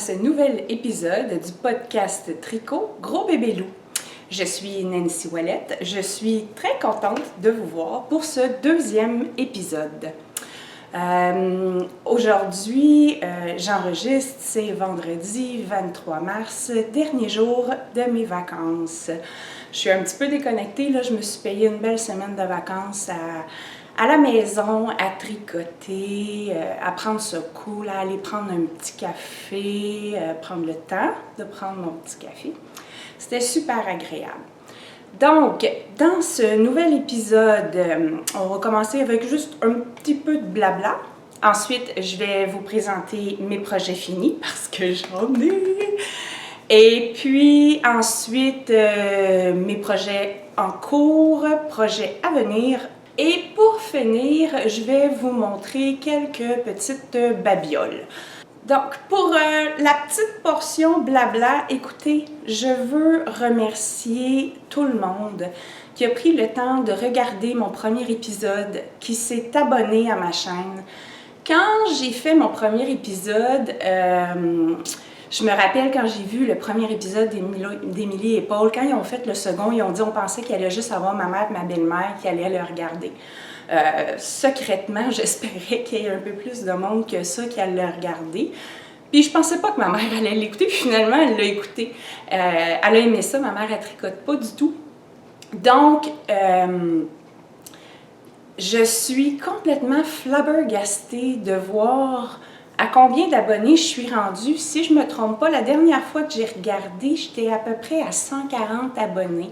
ce nouvel épisode du podcast Tricot Gros Bébé Loup. Je suis Nancy Ouellette, je suis très contente de vous voir pour ce deuxième épisode. Aujourd'hui, j'enregistre, c'est vendredi 23 mars, dernier jour de mes vacances. Je suis un petit peu déconnectée, là, je me suis payé une belle semaine de vacances à la maison, à tricoter, à prendre ça cool, à aller prendre un petit café, prendre le temps de prendre mon petit café. C'était super agréable. Donc, dans ce nouvel épisode, on va commencer avec juste un petit peu de blabla. Ensuite, je vais vous présenter mes projets finis parce que j'en ai. Et puis ensuite, mes projets en cours, projets à venir. Et pour finir, je vais vous montrer quelques petites babioles. Donc, pour la petite portion blabla, écoutez, je veux remercier tout le monde qui a pris le temps de regarder mon premier épisode, qui s'est abonné à ma chaîne. Quand j'ai fait mon premier épisode, je me rappelle quand j'ai vu le premier épisode d'Émilie et Paul, quand ils ont fait le second, ils ont dit on pensait qu'il allait juste avoir ma mère et ma belle-mère qui allaient le regarder. Secrètement, j'espérais qu'il y ait un peu plus de monde que ça qui allait le regarder. Puis je pensais pas que ma mère allait l'écouter, puis finalement, elle l'a écouté. Elle a aimé ça, ma mère, elle tricote pas du tout. Donc, je suis complètement flabbergastée de voir à combien d'abonnés je suis rendue. Si je ne me trompe pas, la dernière fois que j'ai regardé, j'étais à peu près à 140 abonnés.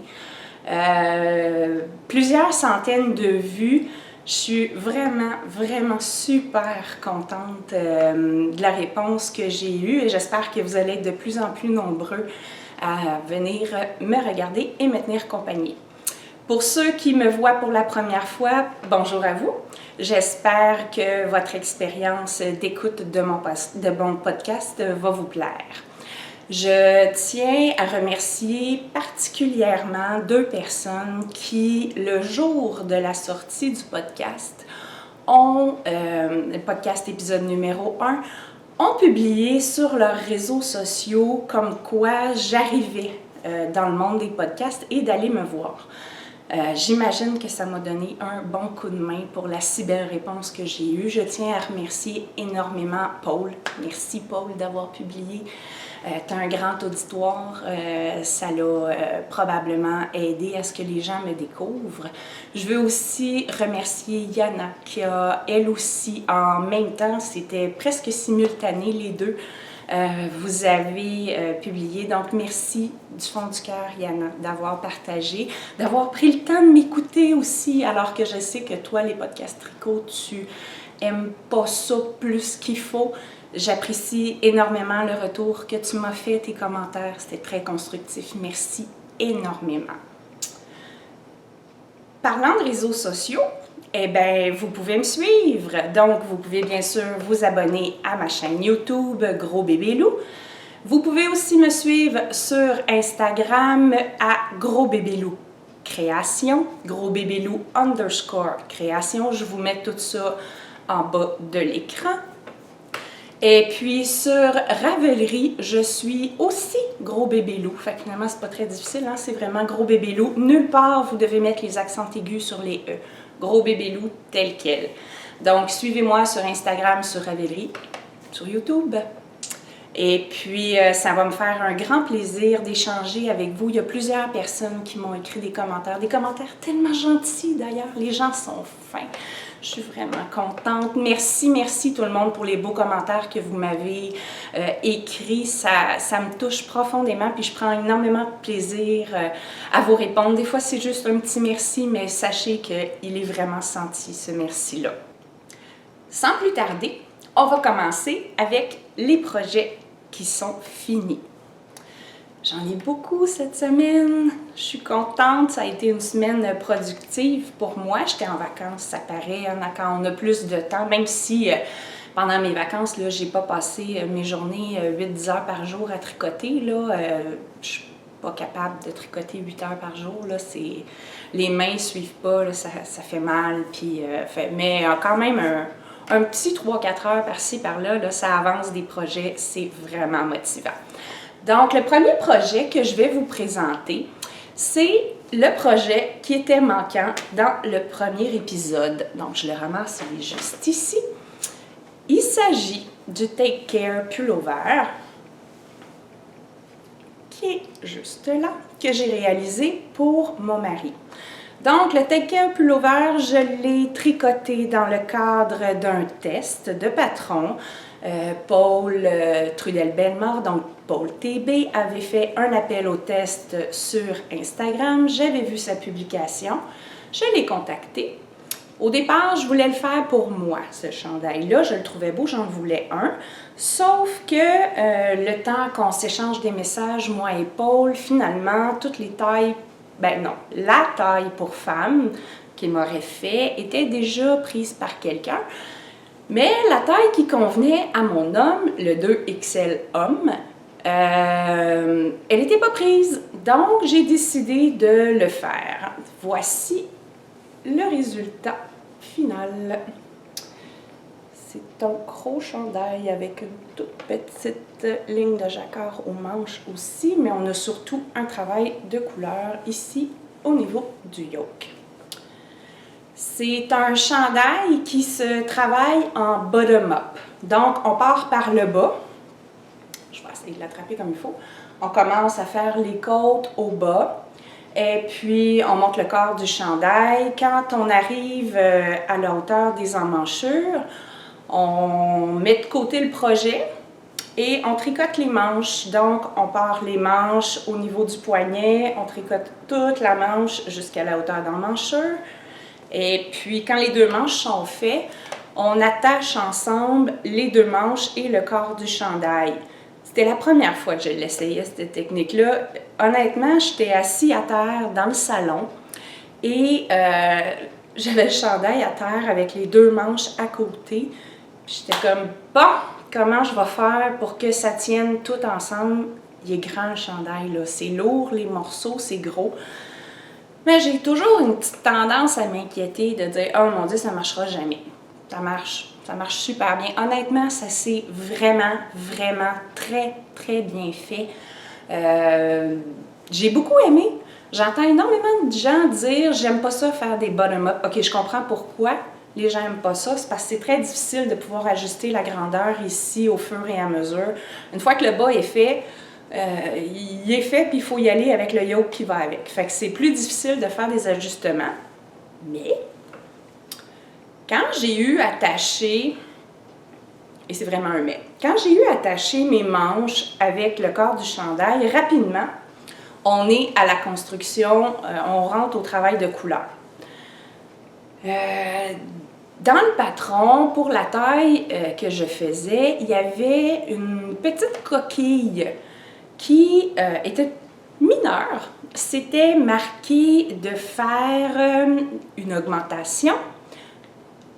Plusieurs centaines de vues. Je suis vraiment super contente de la réponse que j'ai eue et j'espère que vous allez être de plus en plus nombreux à venir me regarder et me tenir compagnie. Pour ceux qui me voient pour la première fois, bonjour à vous. J'espère que votre expérience d'écoute de mon podcast va vous plaire. Je tiens à remercier particulièrement deux personnes qui, le jour de la sortie du podcast, le podcast épisode numéro 1, ont publié sur leurs réseaux sociaux comme quoi j'arrivais dans le monde des podcasts et d'aller me voir. J'imagine que ça m'a donné un bon coup de main pour la si belle réponse que j'ai eue. Je tiens à remercier énormément Paul. Merci Paul d'avoir publié. Tu as un grand auditoire. Ça l'a probablement aidé à ce que les gens me découvrent. Je veux aussi remercier Yana qui a, elle aussi, en même temps, c'était presque simultané les deux, vous avez publié. Donc, merci du fond du cœur, Yana, d'avoir partagé, d'avoir pris le temps de m'écouter aussi, alors que je sais que toi, les podcasts tricot, tu aimes pas ça plus qu'il faut. J'apprécie énormément le retour que tu m'as fait, tes commentaires, c'était très constructif. Merci énormément. Parlant de réseaux sociaux, eh bien, vous pouvez me suivre. Donc, vous pouvez bien sûr vous abonner à ma chaîne YouTube Gros Bébé Loup. Vous pouvez aussi me suivre sur Instagram à Gros Bébé Loup Création, Gros Bébé Loup _ Création. Je vous mets tout ça en bas de l'écran. Et puis sur Ravelry, je suis aussi Gros Bébé Loup. Fait que finalement, c'est pas très difficile, hein? C'est vraiment Gros Bébé Loup. Nulle part, vous devez mettre les accents aigus sur les E. Gros Bébé Loup tel quel. Donc, suivez-moi sur Instagram, sur Ravelry, sur YouTube. Et puis, ça va me faire un grand plaisir d'échanger avec vous. Il y a plusieurs personnes qui m'ont écrit des commentaires tellement gentils d'ailleurs. Les gens sont fins. Je suis vraiment contente. Merci tout le monde pour les beaux commentaires que vous m'avez écrits. Ça me touche profondément, puis je prends énormément de plaisir à vous répondre. Des fois, c'est juste un petit merci, mais sachez qu'il est vraiment senti, ce merci-là. Sans plus tarder, on va commencer avec les projets qui sont finis. J'en ai beaucoup cette semaine. Je suis contente. Ça a été une semaine productive pour moi. J'étais en vacances, ça paraît, hein, quand on a plus de temps, même si pendant mes vacances, là, j'ai pas passé mes journées 8-10 heures par jour à tricoter. Je suis pas capable de tricoter 8 heures par jour. Là, les mains suivent pas, là, ça fait mal. Puis, mais quand même un petit 3-4 heures par-ci, par-là, là, ça avance des projets, c'est vraiment motivant. Donc, le premier projet que je vais vous présenter, c'est le projet qui était manquant dans le premier épisode. Donc, je le ramasse, il est juste ici. Il s'agit du Take Care Pullover, qui est juste là, que j'ai réalisé pour mon mari. Donc, le Take Care Pullover, je l'ai tricoté dans le cadre d'un test de patron. Paul Trudel-Bellemare, donc Paul TB, avait fait un appel au test sur Instagram. J'avais vu sa publication. Je l'ai contacté. Au départ, je voulais le faire pour moi, ce chandail-là. Je le trouvais beau, j'en voulais un. Sauf que le temps qu'on s'échange des messages, moi et Paul, finalement, toutes les tailles, ben non, la taille pour femme qu'il m'aurait fait était déjà prise par quelqu'un. Mais la taille qui convenait à mon homme, le 2XL homme, elle n'était pas prise. Donc, j'ai décidé de le faire. Voici le résultat final. C'est un gros chandail avec une toute petite ligne de jacquard aux manches aussi, mais on a surtout un travail de couleur ici au niveau du yoke. C'est un chandail qui se travaille en bottom-up. Donc, on part par le bas. Je vais essayer de l'attraper comme il faut. On commence à faire les côtes au bas. Et puis, on monte le corps du chandail. Quand on arrive à la hauteur des emmanchures, on met de côté le projet et on tricote les manches. Donc, on part les manches au niveau du poignet. On tricote toute la manche jusqu'à la hauteur d'emmanchure. Et puis, quand les deux manches sont faites, on attache ensemble les deux manches et le corps du chandail. C'était la première fois que je l'essayais, cette technique-là. Honnêtement, j'étais assise à terre dans le salon et j'avais le chandail à terre avec les deux manches à côté. J'étais comme, bon, comment je vais faire pour que ça tienne tout ensemble? Il est grand le chandail, là. C'est lourd, les morceaux, c'est gros. Mais j'ai toujours une petite tendance à m'inquiéter, de dire « Oh mon Dieu, ça ne marchera jamais. » Ça marche super bien. Honnêtement, ça s'est vraiment, vraiment très, très bien fait. J'ai beaucoup aimé. J'entends énormément de gens dire « J'aime pas ça faire des bottom-up. » OK, je comprends pourquoi les gens n'aiment pas ça. C'est parce que c'est très difficile de pouvoir ajuster la grandeur ici au fur et à mesure. Une fois que le bas est fait, il est fait, puis il faut y aller avec le yoke qui va avec. Fait que c'est plus difficile de faire des ajustements. Mais, quand j'ai eu attaché, et c'est vraiment un mais, quand j'ai eu attaché mes manches avec le corps du chandail, rapidement, on est à la construction, on rentre au travail de couleur. Dans le patron, pour la taille que je faisais, il y avait une petite coquille qui était mineure. C'était marqué de faire une augmentation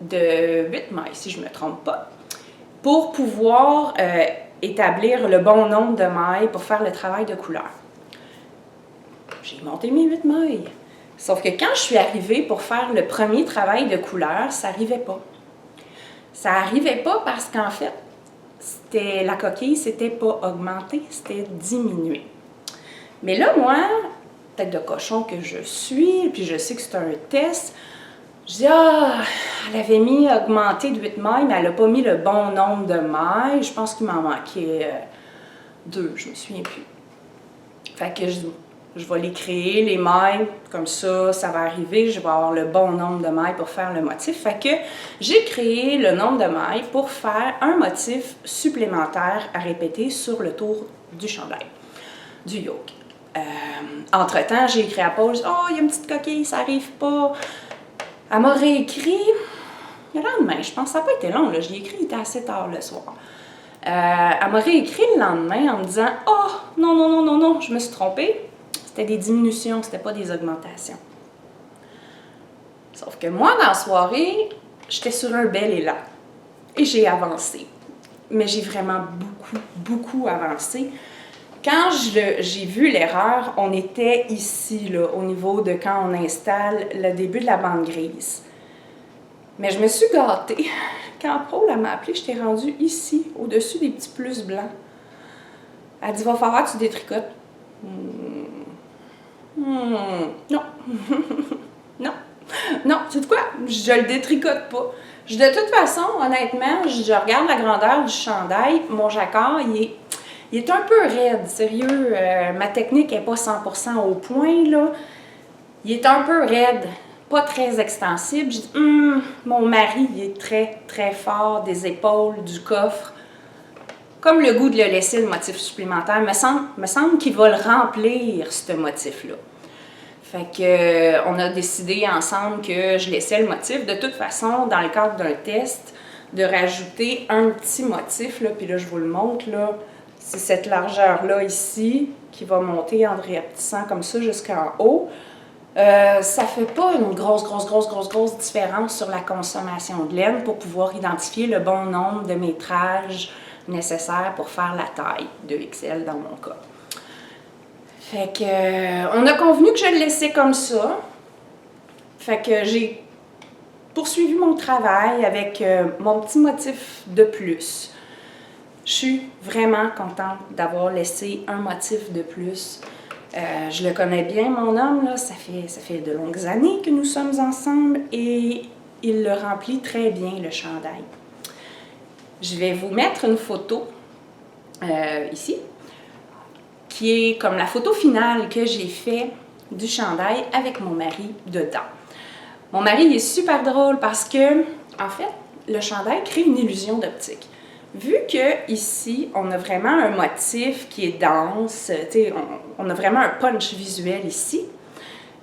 de 8 mailles, si je ne me trompe pas, pour pouvoir établir le bon nombre de mailles pour faire le travail de couleur. J'ai monté mes 8 mailles. Sauf que quand je suis arrivée pour faire le premier travail de couleur, ça n'arrivait pas. Ça n'arrivait pas parce qu'en fait, la coquille, c'était pas augmentée, c'était diminué. Mais là, moi, tête de cochon que je suis, puis je sais que c'est un test, je dis, elle avait mis augmenté de 8 mailles, mais elle n'a pas mis le bon nombre de mailles. Je pense qu'il m'en manquait 2, je me souviens plus. Fait que je vais les créer, les mailles, comme ça va arriver, je vais avoir le bon nombre de mailles pour faire le motif. Fait que j'ai créé le nombre de mailles pour faire un motif supplémentaire à répéter sur le tour du chandail, du yoke. Entre-temps, j'ai écrit à Paul, oh, il y a une petite coquille, ça n'arrive pas. Elle m'a réécrit le lendemain, je pense que ça n'a pas été long, là. Je l'ai écrit, il était assez tard le soir. Elle m'a réécrit le lendemain en me disant, oh, non, non, non, non, non, je me suis trompée. C'était des diminutions, c'était pas des augmentations. Sauf que moi, dans la soirée, j'étais sur un bel élan. Et j'ai avancé. Mais j'ai vraiment beaucoup, beaucoup avancé. Quand j'ai vu l'erreur, on était ici, là, au niveau de quand on installe le début de la bande grise. Mais je me suis gâtée. Quand Paul m'a appelé, je t'ai rendue ici, au-dessus des petits plus blancs. Elle dit, va falloir que tu détricotes. Non. Non. Non, tu sais quoi? Je le détricote pas. De toute façon, honnêtement, je regarde la grandeur du chandail. Mon jacquard, il est un peu raide, sérieux. Ma technique n'est pas 100% au point, là. Il est un peu raide, pas très extensible. Je dis, mon mari, il est très, très fort des épaules, du coffre. Comme le goût de le laisser, le motif supplémentaire, me semble qu'il va le remplir, ce motif-là. Fait que, on a décidé ensemble que je laissais le motif. De toute façon, dans le cadre d'un test, de rajouter un petit motif, là, puis là, je vous le montre, là, c'est cette largeur-là ici, qui va monter en rapetissant comme ça jusqu'en haut. Ça fait pas une grosse différence sur la consommation de laine pour pouvoir identifier le bon nombre de métrages nécessaires pour faire la taille de XL dans mon cas. Fait que, on a convenu que je le laissais comme ça. Fait que j'ai poursuivi mon travail avec mon petit motif de plus. Je suis vraiment contente d'avoir laissé un motif de plus. Je le connais bien, mon homme, là. Ça fait de longues années que nous sommes ensemble et il le remplit très bien, le chandail. Je vais vous mettre une photo ici, qui est comme la photo finale que j'ai fait du chandail avec mon mari dedans. Mon mari, il est super drôle parce que, en fait, le chandail crée une illusion d'optique. Vu que ici, on a vraiment un motif qui est dense, on a vraiment un punch visuel ici,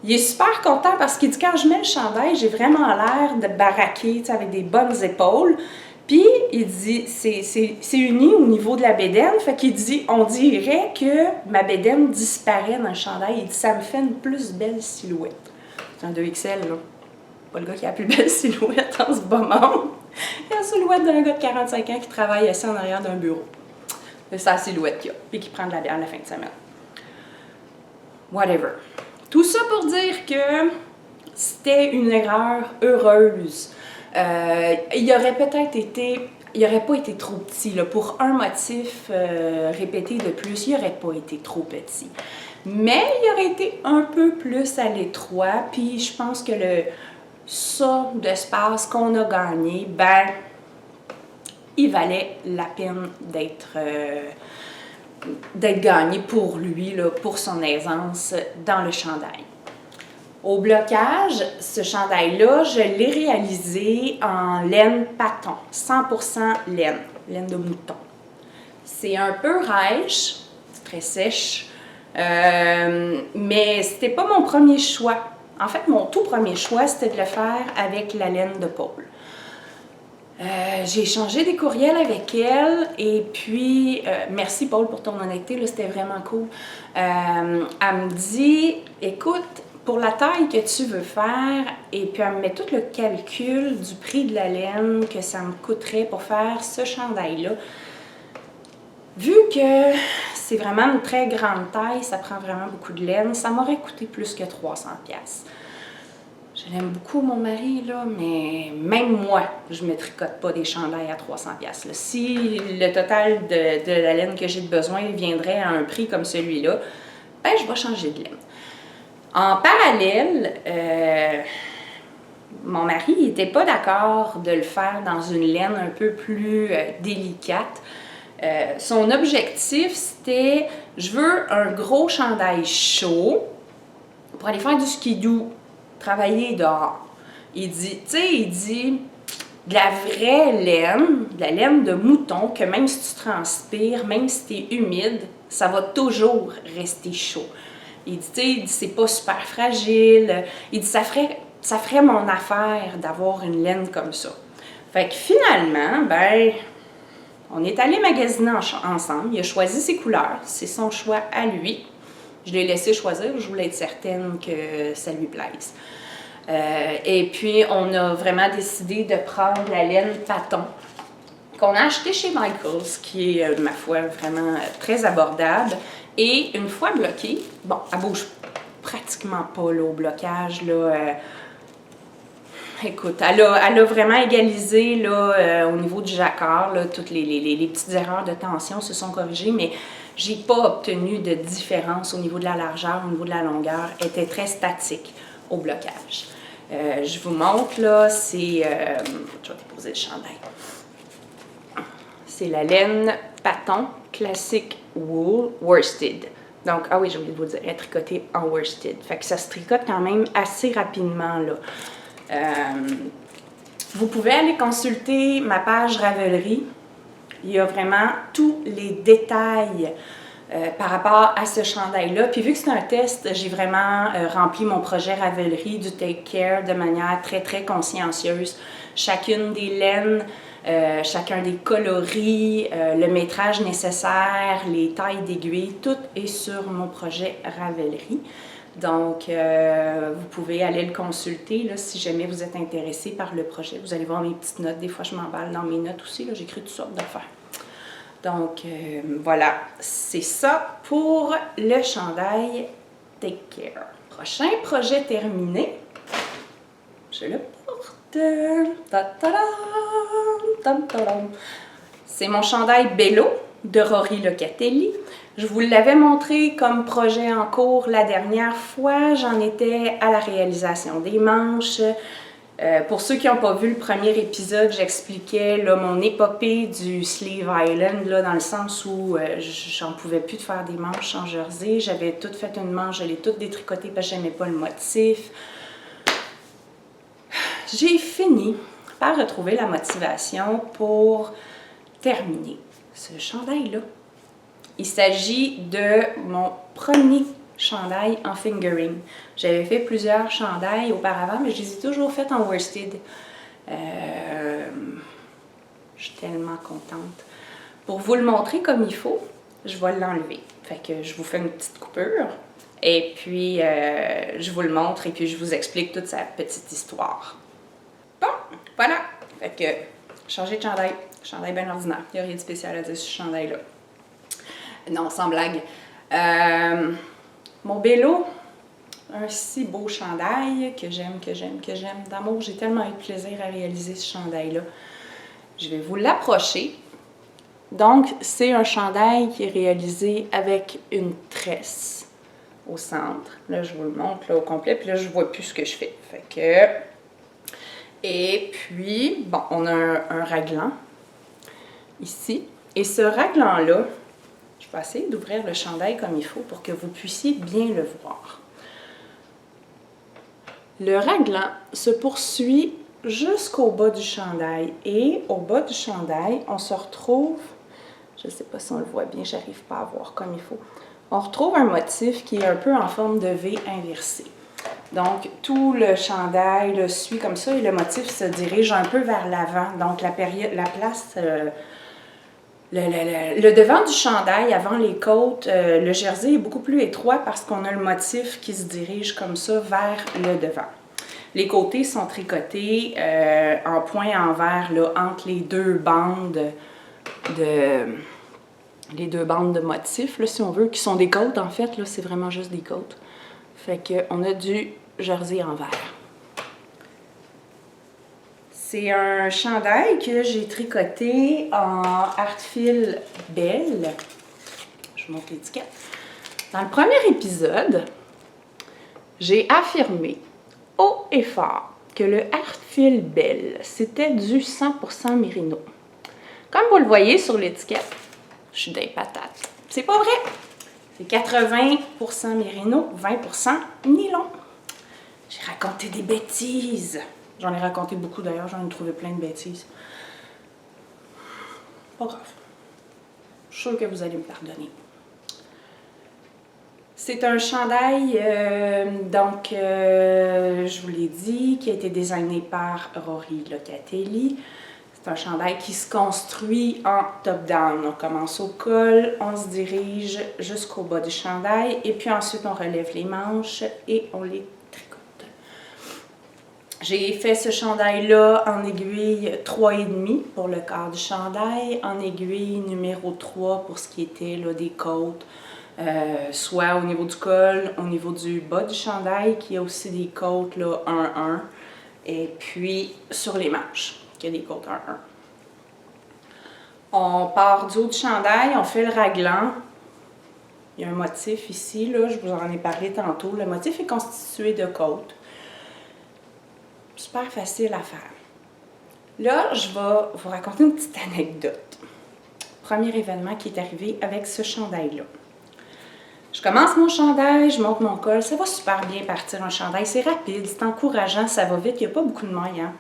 il est super content parce qu'il dit, quand je mets le chandail, j'ai vraiment l'air de baraquer, avec des bonnes épaules. Puis, il dit, c'est uni au niveau de la bédaine, fait qu'il dit, on dirait que ma bédaine disparaît dans le chandail. Il dit, ça me fait une plus belle silhouette. C'est un 2XL, là. Pas le gars qui a la plus belle silhouette en ce bas monde. Il a la silhouette d'un gars de 45 ans qui travaille assis en arrière d'un bureau. C'est sa silhouette qu'il a, puis qui prend de la bière la fin de semaine. Whatever. Tout ça pour dire que c'était une erreur heureuse. Il aurait peut-être été, il n'aurait pas été trop petit. Là. Pour un motif répété de plus, il n'aurait pas été trop petit. Mais il aurait été un peu plus à l'étroit. Puis je pense que ça d'espace qu'on a gagné, ben, il valait la peine d'être gagné pour lui, là, pour son aisance dans le chandail. Au blocage, ce chandail-là, je l'ai réalisé en laine paton, 100% laine de mouton. C'est un peu rêche, très sèche, mais c'était pas mon premier choix. En fait, mon tout premier choix, c'était de le faire avec la laine de Paul. J'ai échangé des courriels avec elle et puis, merci Paul pour ton honnêteté, là, c'était vraiment cool. Elle me dit, écoute, pour la taille que tu veux faire, et puis elle me met tout le calcul du prix de la laine que ça me coûterait pour faire ce chandail-là. Vu que c'est vraiment une très grande taille, ça prend vraiment beaucoup de laine, ça m'aurait coûté plus que 300$. Je l'aime beaucoup, mon mari, là, mais même moi, je ne me tricote pas des chandails à 300$. Là. Si le total de la laine que j'ai besoin viendrait à un prix comme celui-là, ben je vais changer de laine. En parallèle, mon mari n'était pas d'accord de le faire dans une laine un peu plus délicate. Son objectif, c'était, je veux un gros chandail chaud pour aller faire du skidoo, travailler dehors. Il dit, de la vraie laine, de la laine de mouton, que même si tu transpires, même si tu es humide, ça va toujours rester chaud. Il dit, c'est pas super fragile. Il dit, ça ferait mon affaire d'avoir une laine comme ça. Fait que finalement, ben, on est allé magasiner ensemble. Il a choisi ses couleurs. C'est son choix à lui. Je l'ai laissé choisir. Je voulais être certaine que ça lui plaise. Et puis, on a vraiment décidé de prendre la laine paton qu'on a acheté chez Michaels, qui est, ma foi, vraiment très abordable. Et une fois bloquée, bon, elle bouge pratiquement pas là, au blocage. Là, écoute, elle a vraiment égalisé là, au niveau du jacquard. Là, toutes les petites erreurs de tension se sont corrigées, mais j'ai pas obtenu de différence au niveau de la largeur, au niveau de la longueur. Elle était très statique au blocage. Je vous montre, là, c'est... je vais déposer le chandail. C'est la laine Paton Classic Wool Worsted. Donc, ah oui, j'ai oublié de vous dire, elle est tricotée en worsted. Fait que ça se tricote quand même assez rapidement, là. Vous pouvez aller consulter ma page Ravelry. Il y a vraiment tous les détails par rapport à ce chandail-là. Puis vu que c'est un test, j'ai vraiment rempli mon projet Ravelry du Take Care de manière très, très consciencieuse. Chacune des laines, chacun des coloris, le métrage nécessaire, les tailles d'aiguilles, tout est sur mon projet Ravelry. Donc, vous pouvez aller le consulter là, si jamais vous êtes intéressé par le projet. Vous allez voir mes petites notes. Des fois, je m'emballe dans mes notes aussi. J'écris toutes sortes d'affaires. Donc, voilà. C'est ça pour le chandail Take Care. Prochain projet terminé. Je le porte. C'est mon chandail Bello de Rory Locatelli. Je vous l'avais montré comme projet en cours la dernière fois. J'en étais à la réalisation des manches. Pour ceux qui n'ont pas vu le premier épisode, j'expliquais là, mon épopée du Sleeve Island, là, dans le sens où j'en pouvais plus de faire des manches en jersey. J'avais tout fait une manche, je l'ai toute détricotée parce que j'aimais pas le motif. J'ai fini par retrouver la motivation pour terminer ce chandail-là. Il s'agit de mon premier chandail en fingering. J'avais fait plusieurs chandails auparavant, mais je les ai toujours faits en worsted. Je suis tellement contente. Pour vous le montrer comme il faut, je vais l'enlever. Fait que je vous fais une petite coupure et puis je vous le montre et puis je vous explique toute sa petite histoire. Bon, voilà. Fait que changer de chandail. Chandail bien ordinaire. Il n'y a rien de spécial à dire sur ce chandail-là. Non, sans blague. Mon Bello, un si beau chandail que j'aime, d'amour. J'ai tellement eu de plaisir à réaliser ce chandail-là. Je vais vous l'approcher. Donc, c'est un chandail qui est réalisé avec une tresse au centre. Là, je vous le montre là, au complet. Puis là, je ne vois plus ce que je fais. Fait que... Et puis, bon, on a un raglan ici. Et ce raglan-là, je vais essayer d'ouvrir le chandail comme il faut pour que vous puissiez bien le voir. Le raglan se poursuit jusqu'au bas du chandail. Et au bas du chandail, on se retrouve, je ne sais pas si on le voit bien, j'arrive pas à voir comme il faut. On retrouve un motif qui est un peu en forme de V inversé. Donc, tout le chandail le suit comme ça et le motif se dirige un peu vers l'avant. Donc, la place... Le devant du chandail, avant les côtes, le jersey est beaucoup plus étroit parce qu'on a le motif qui se dirige comme ça vers le devant. Les côtés sont tricotés en point envers là, entre les deux bandes de motifs, là, si on veut, qui sont des côtes en fait, là, c'est vraiment juste des côtes. Fait qu'on a du jersey envers. C'est un chandail que j'ai tricoté en Artfil Belle. Je vous montre l'étiquette. Dans le premier épisode, j'ai affirmé haut et fort que le Artfil Belle, c'était du 100% mérino. Comme vous le voyez sur l'étiquette, je suis des patates. C'est pas vrai! C'est 80% mérino, 20% nylon. J'ai raconté des bêtises. J'en ai raconté beaucoup d'ailleurs, j'en ai trouvé plein de bêtises. Pas grave. Je suis sûre que vous allez me pardonner. C'est un chandail, je vous l'ai dit, qui a été designé par Rory Locatelli. C'est un chandail qui se construit en top-down. On commence au col, on se dirige jusqu'au bas du chandail et puis ensuite on relève les manches et on les tricote. J'ai fait ce chandail-là en aiguille 3,5 pour le quart du chandail, en aiguille numéro 3 pour ce qui était là, des côtes, soit au niveau du col, au niveau du bas du chandail, qui a aussi des côtes là, 1-1. et puis sur les manches, qui a des côtes 1-1. On part du haut du chandail, on fait le raglan. Il y a un motif ici, là, je vous en ai parlé tantôt. Le motif est constitué de côtes. Super facile à faire. Là, je vais vous raconter une petite anecdote. Premier événement qui est arrivé avec ce chandail-là. Je commence mon chandail, je monte mon col. Ça va super bien partir un chandail. C'est rapide, c'est encourageant, ça va vite. Il n'y a pas beaucoup de mailles, hein?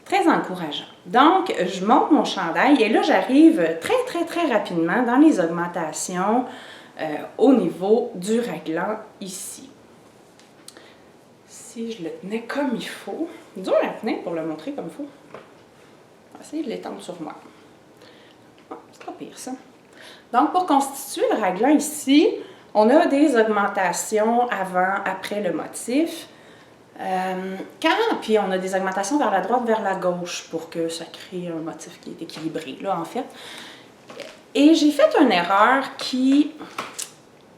Très encourageant. Donc, je monte mon chandail et là, j'arrive très rapidement dans les augmentations au niveau du raglan ici. Si je le tenais comme il faut, dur à tenir pour le montrer comme il faut. On va essayer de l'étendre sur moi. Oh, c'est pas pire ça. Donc, pour constituer le raglan ici, on a des augmentations avant, après le motif. Puis on a des augmentations vers la droite, vers la gauche pour que ça crée un motif qui est équilibré, là, en fait. Et j'ai fait une erreur qui...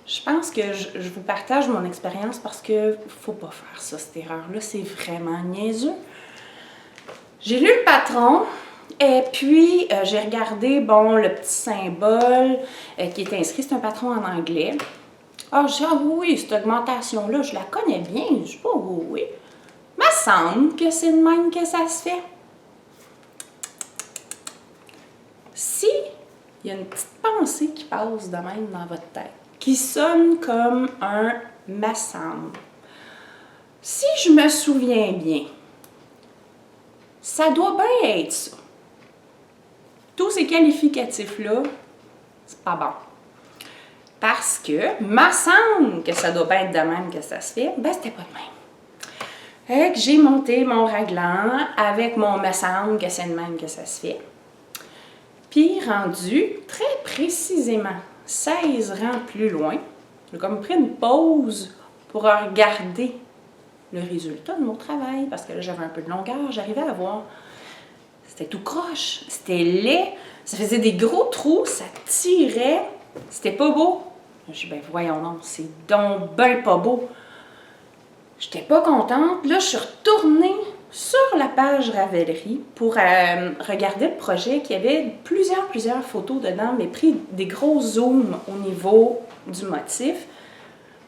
Je pense que je vous partage mon expérience parce que faut pas faire ça, cette erreur-là. C'est vraiment niaiseux. J'ai lu le patron et puis j'ai regardé, bon, le petit symbole qui est inscrit. C'est un patron en anglais. Ah, je dis, ah oui, cette augmentation-là, je la connais bien. Je dis, oh oui, oui. Il me semble que c'est de même que ça se fait. Si il y a une petite pensée qui passe de même dans votre tête, qui sonne comme un « me semble », si je me souviens bien, ça doit bien être ça. Tous ces qualificatifs-là, c'est pas bon. Parce que, me semble que ça doit bien être de même que ça se fait, ben c'était pas de même. Fait que j'ai monté mon raglan avec mon me semble que c'est de même que ça se fait. Puis rendu très précisément 16 rangs plus loin, j'ai comme pris une pause pour regarder le résultat de mon travail, parce que là j'avais un peu de longueur, j'arrivais à voir. C'était tout croche, c'était laid, ça faisait des gros trous, ça tirait, c'était pas beau. J'ai dit, ben voyons non, c'est donc ben pas beau. J'étais pas contente. Là, je suis retournée sur la page Ravelry pour regarder le projet, qui avait plusieurs photos dedans, mais pris des gros zooms au niveau du motif.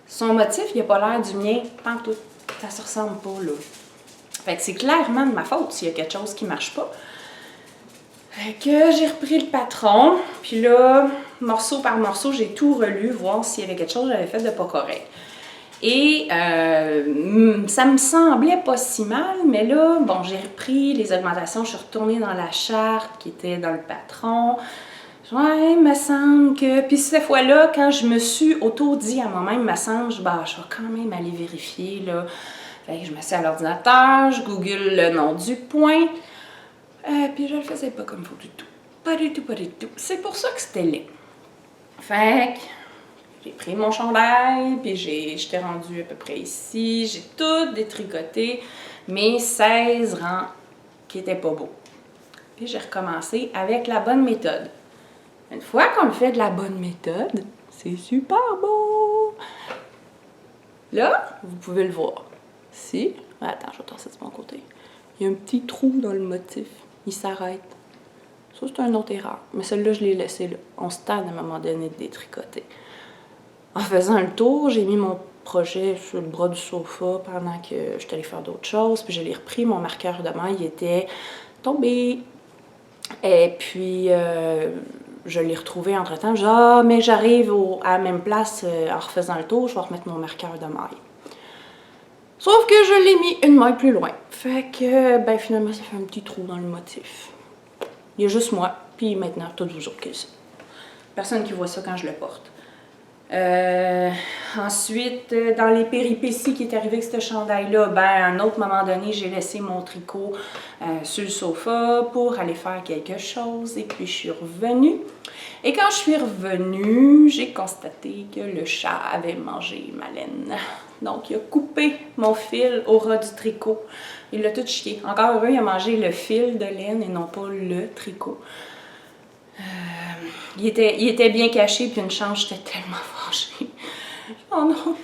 Son motif, il n'a pas l'air du mien, pantoute. Ça se ressemble pas, là. Fait que c'est clairement de ma faute s'il y a quelque chose qui marche pas. Fait que j'ai repris le patron, puis là, morceau par morceau, j'ai tout relu, voir s'il y avait quelque chose que j'avais fait de pas correct. Et ça me semblait pas si mal, mais là, bon, j'ai repris les augmentations, je suis retournée dans la charte qui était dans le patron. Ouais, il me semble que... Puis cette fois-là, quand je me suis auto-dit à moi-même, il me semble, je vais quand même aller vérifier, là. Fait que je me suis à l'ordinateur, je google le nom du point, puis je le faisais pas comme il faut du tout. Pas du tout. C'est pour ça que c'était laid. Fait que... J'ai pris mon chandail, puis j'étais rendue à peu près ici. J'ai tout détricoté, mes 16 rangs qui n'étaient pas beaux. Puis j'ai recommencé avec la bonne méthode. Une fois qu'on fait de la bonne méthode, c'est super beau! Là, vous pouvez le voir. Ici, attends, je vais tasser de mon côté. Il y a un petit trou dans le motif. Il s'arrête. Ça, c'est une autre erreur. Mais celle-là, je l'ai laissée là. On se tente à un moment donné de détricoter. En faisant le tour, j'ai mis mon projet sur le bras du sofa pendant que je suis allée faire d'autres choses. Puis je l'ai repris, mon marqueur de main, il était tombé. Et puis, je l'ai retrouvé entre-temps. J'ai dit, ah, mais j'arrive à la même place en refaisant le tour, je vais remettre mon marqueur de maille. Sauf que je l'ai mis une maille plus loin. Fait que, ben finalement, ça fait un petit trou dans le motif. Il y a juste moi, puis maintenant, tous vous autres qui le savez. Personne qui voit ça quand je le porte. Ensuite, dans les péripéties qui est arrivé avec ce chandail-là, ben, à un autre moment donné, j'ai laissé mon tricot sur le sofa pour aller faire quelque chose. Et puis, je suis revenue. Et quand je suis revenue, j'ai constaté que le chat avait mangé ma laine. Donc, il a coupé mon fil au ras du tricot. Il l'a tout chié. Encore heureux, il a mangé le fil de laine et non pas le tricot. Il était bien caché, puis une chance, j'étais tellement fâchée. Oh non!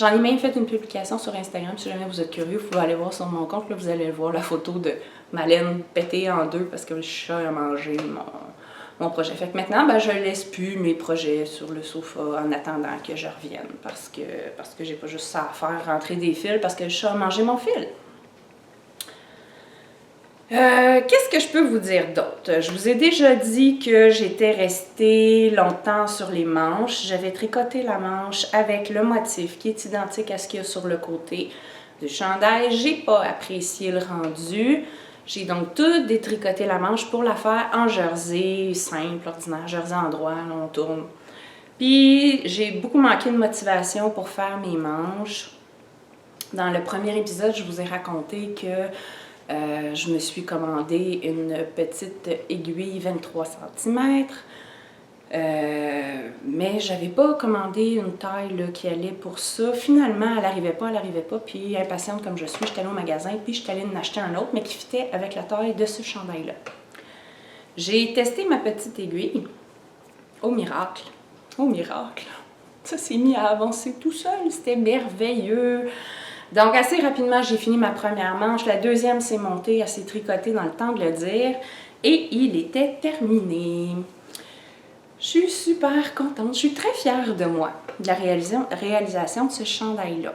J'en ai même fait une publication sur Instagram, si jamais vous êtes curieux, vous pouvez aller voir sur mon compte, là, vous allez voir la photo de ma laine pétée en deux parce que le chat a mangé mon projet. Fait que maintenant, ben, je laisse plus mes projets sur le sofa en attendant que je revienne parce que j'ai pas juste ça à faire, rentrer des fils parce que le chat a mangé mon fil. Qu'est-ce que je peux vous dire d'autre? Je vous ai déjà dit que j'étais restée longtemps sur les manches. J'avais tricoté la manche avec le motif qui est identique à ce qu'il y a sur le côté du chandail. J'ai pas apprécié le rendu. J'ai donc tout détricoté la manche pour la faire en jersey simple, ordinaire, jersey en droit, là, on tourne. Puis j'ai beaucoup manqué de motivation pour faire mes manches. Dans le premier épisode, je vous ai raconté que je me suis commandé une petite aiguille 23 cm, mais j'avais pas commandé une taille là, qui allait pour ça. Finalement, elle n'arrivait pas, puis impatiente comme je suis, j'étais allée au magasin, puis j'étais allée en acheter un autre, mais qui fitait avec la taille de ce chandail-là. J'ai testé ma petite aiguille, au miracle, ça s'est mis à avancer tout seul, c'était merveilleux. Donc, assez rapidement, j'ai fini ma première manche. La deuxième s'est montée, elle s'est tricotée dans le temps de le dire. Et il était terminé. Je suis super contente. Je suis très fière de moi, de la réalisation de ce chandail-là.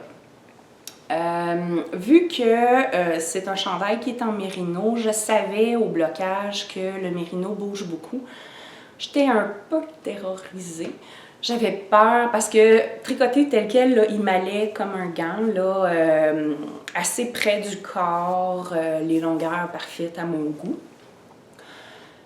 Vu que c'est un chandail qui est en mérino, je savais au blocage que le mérino bouge beaucoup. J'étais un peu terrorisée. J'avais peur parce que tricoter tel quel, là, il m'allait comme un gant, là, assez près du corps, les longueurs parfaites à mon goût.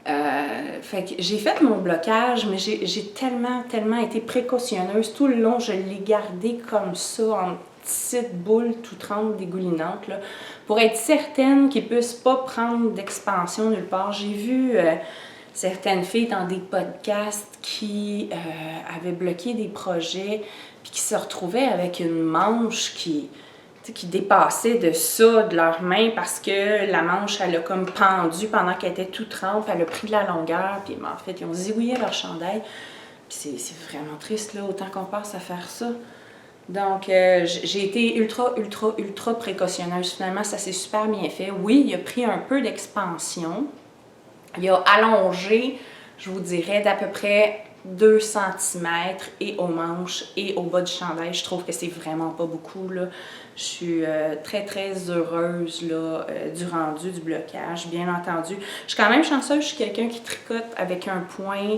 Fait que j'ai fait mon blocage, mais j'ai tellement été précautionneuse. Tout le long, je l'ai gardé comme ça, en petites boules tout trempes dégoulinantes, là, pour être certaine qu'il ne puisse pas prendre d'expansion nulle part. J'ai vu certaines filles dans des podcasts qui avaient bloqué des projets puis qui se retrouvaient avec une manche qui dépassait de ça de leurs mains parce que la manche, elle a comme pendu pendant qu'elle était toute trempe, elle a pris de la longueur, puis en fait, ils ont zigouillé leur chandail. Puis c'est vraiment triste, là, autant qu'on passe à faire ça. Donc, j'ai été ultra précautionneuse. Finalement, ça s'est super bien fait. Oui, il a pris un peu d'expansion. Il a allongé, je vous dirais, d'à peu près 2 cm et aux manches et au bas du chandail. Je trouve que c'est vraiment pas beaucoup, là. Je suis très heureuse là, du rendu, du blocage, bien entendu. Je suis quand même chanceuse, je suis quelqu'un qui tricote avec un point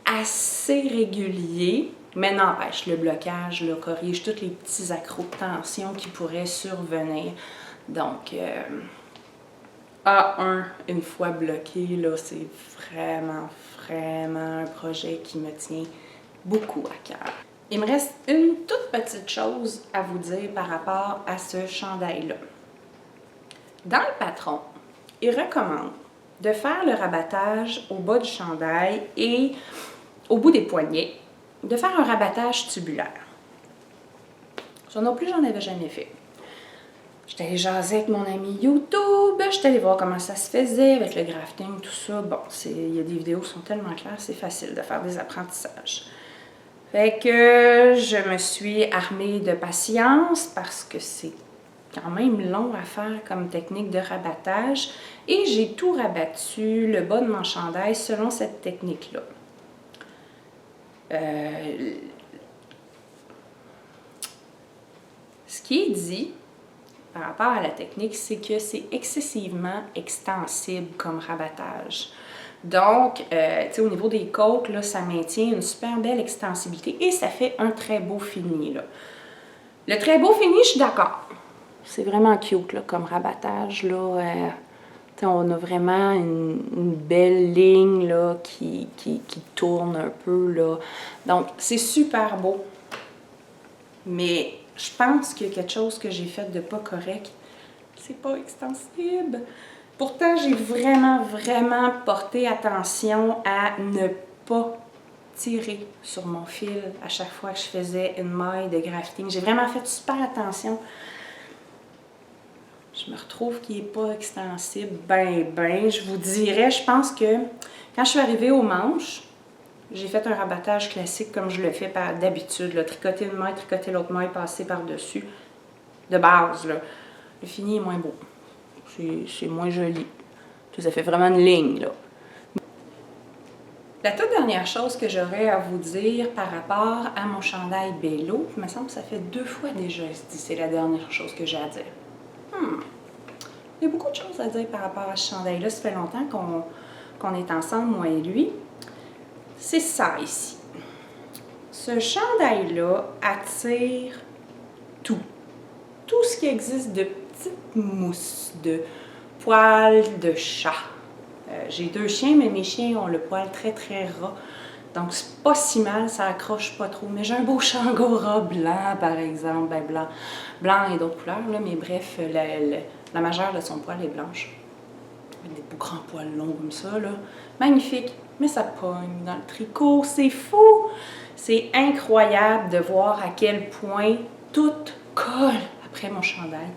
assez régulier, mais n'empêche, le blocage là, corrige tous les petits accros de tension qui pourraient survenir. Donc, A1, une fois bloqué, là, c'est vraiment un projet qui me tient beaucoup à cœur. Il me reste une toute petite chose à vous dire par rapport à ce chandail-là. Dans le patron, il recommande de faire le rabattage au bas du chandail et au bout des poignets, de faire un rabattage tubulaire. Ça non plus, j'en avais jamais fait. J'étais allée jaser avec mon ami YouTube, j'étais allée voir comment ça se faisait avec le grafting, tout ça. Bon, il y a des vidéos qui sont tellement claires, c'est facile de faire des apprentissages. Fait que je me suis armée de patience parce que c'est quand même long à faire comme technique de rabattage. Et j'ai tout rabattu, le bas de mon chandail, selon cette technique-là. Ce qui est dit par rapport à la technique, c'est que c'est excessivement extensible comme rabattage. Donc, au niveau des côtes, là, ça maintient une super belle extensibilité et ça fait un très beau fini. Là. Le très beau fini, je suis d'accord. C'est vraiment cute là, comme rabattage. Là, on a vraiment une belle ligne là, qui tourne un peu. Là. Donc, c'est super beau. Mais je pense qu'il y a quelque chose que j'ai fait de pas correct. C'est pas extensible. Pourtant, j'ai vraiment porté attention à ne pas tirer sur mon fil à chaque fois que je faisais une maille de grafting. J'ai vraiment fait super attention. Je me retrouve qu'il n'est pas extensible. Je vous dirais, je pense que quand je suis arrivée aux manches, J'ai fait un rabattage classique comme je le fais d'habitude. Tricoter une maille, tricoter l'autre maille, passer par-dessus. De base, là. Le fini est moins beau. C'est moins joli. Ça fait vraiment une ligne, là. La toute dernière chose que j'aurais à vous dire par rapport à mon chandail Bello, il me semble que ça fait 2 fois déjà que c'est la dernière chose que j'ai à dire. Il y a beaucoup de choses à dire par rapport à ce chandail-là. Ça fait longtemps qu'on est ensemble, moi et lui. C'est ça ici. Ce chandail-là attire tout. Tout ce qui existe de petites mousses, de poils de chat. J'ai 2 chiens, mais mes chiens ont le poil très très ras. Donc c'est pas si mal, ça accroche pas trop. Mais j'ai un beau changora blanc par exemple, ben blanc et d'autres couleurs, là, mais bref, la majeure de son poil est blanche. Avec des beaux grands poils longs comme ça, là. Magnifique, mais ça pogne dans le tricot, c'est fou! C'est incroyable de voir à quel point tout colle après mon chandail.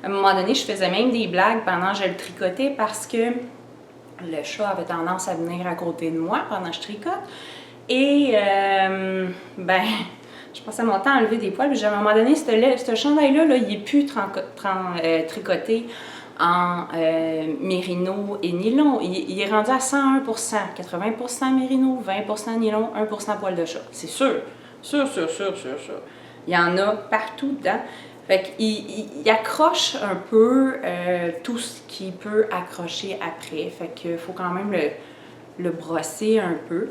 À un moment donné, je faisais même des blagues pendant que je le tricotais parce que le chat avait tendance à venir à côté de moi pendant que je tricote. Et, je passais mon temps à enlever des poils. Puis à un moment donné, ce chandail-là, là, il n'est plus tricoté en mérino et nylon. Il est rendu à 101%. 80% mérino, 20% nylon, 1% poil de chat. C'est sûr. Sûr. Il y en a partout dedans. Fait qu'il accroche un peu tout ce qui peut accrocher après. Fait qu'il faut quand même le brosser un peu.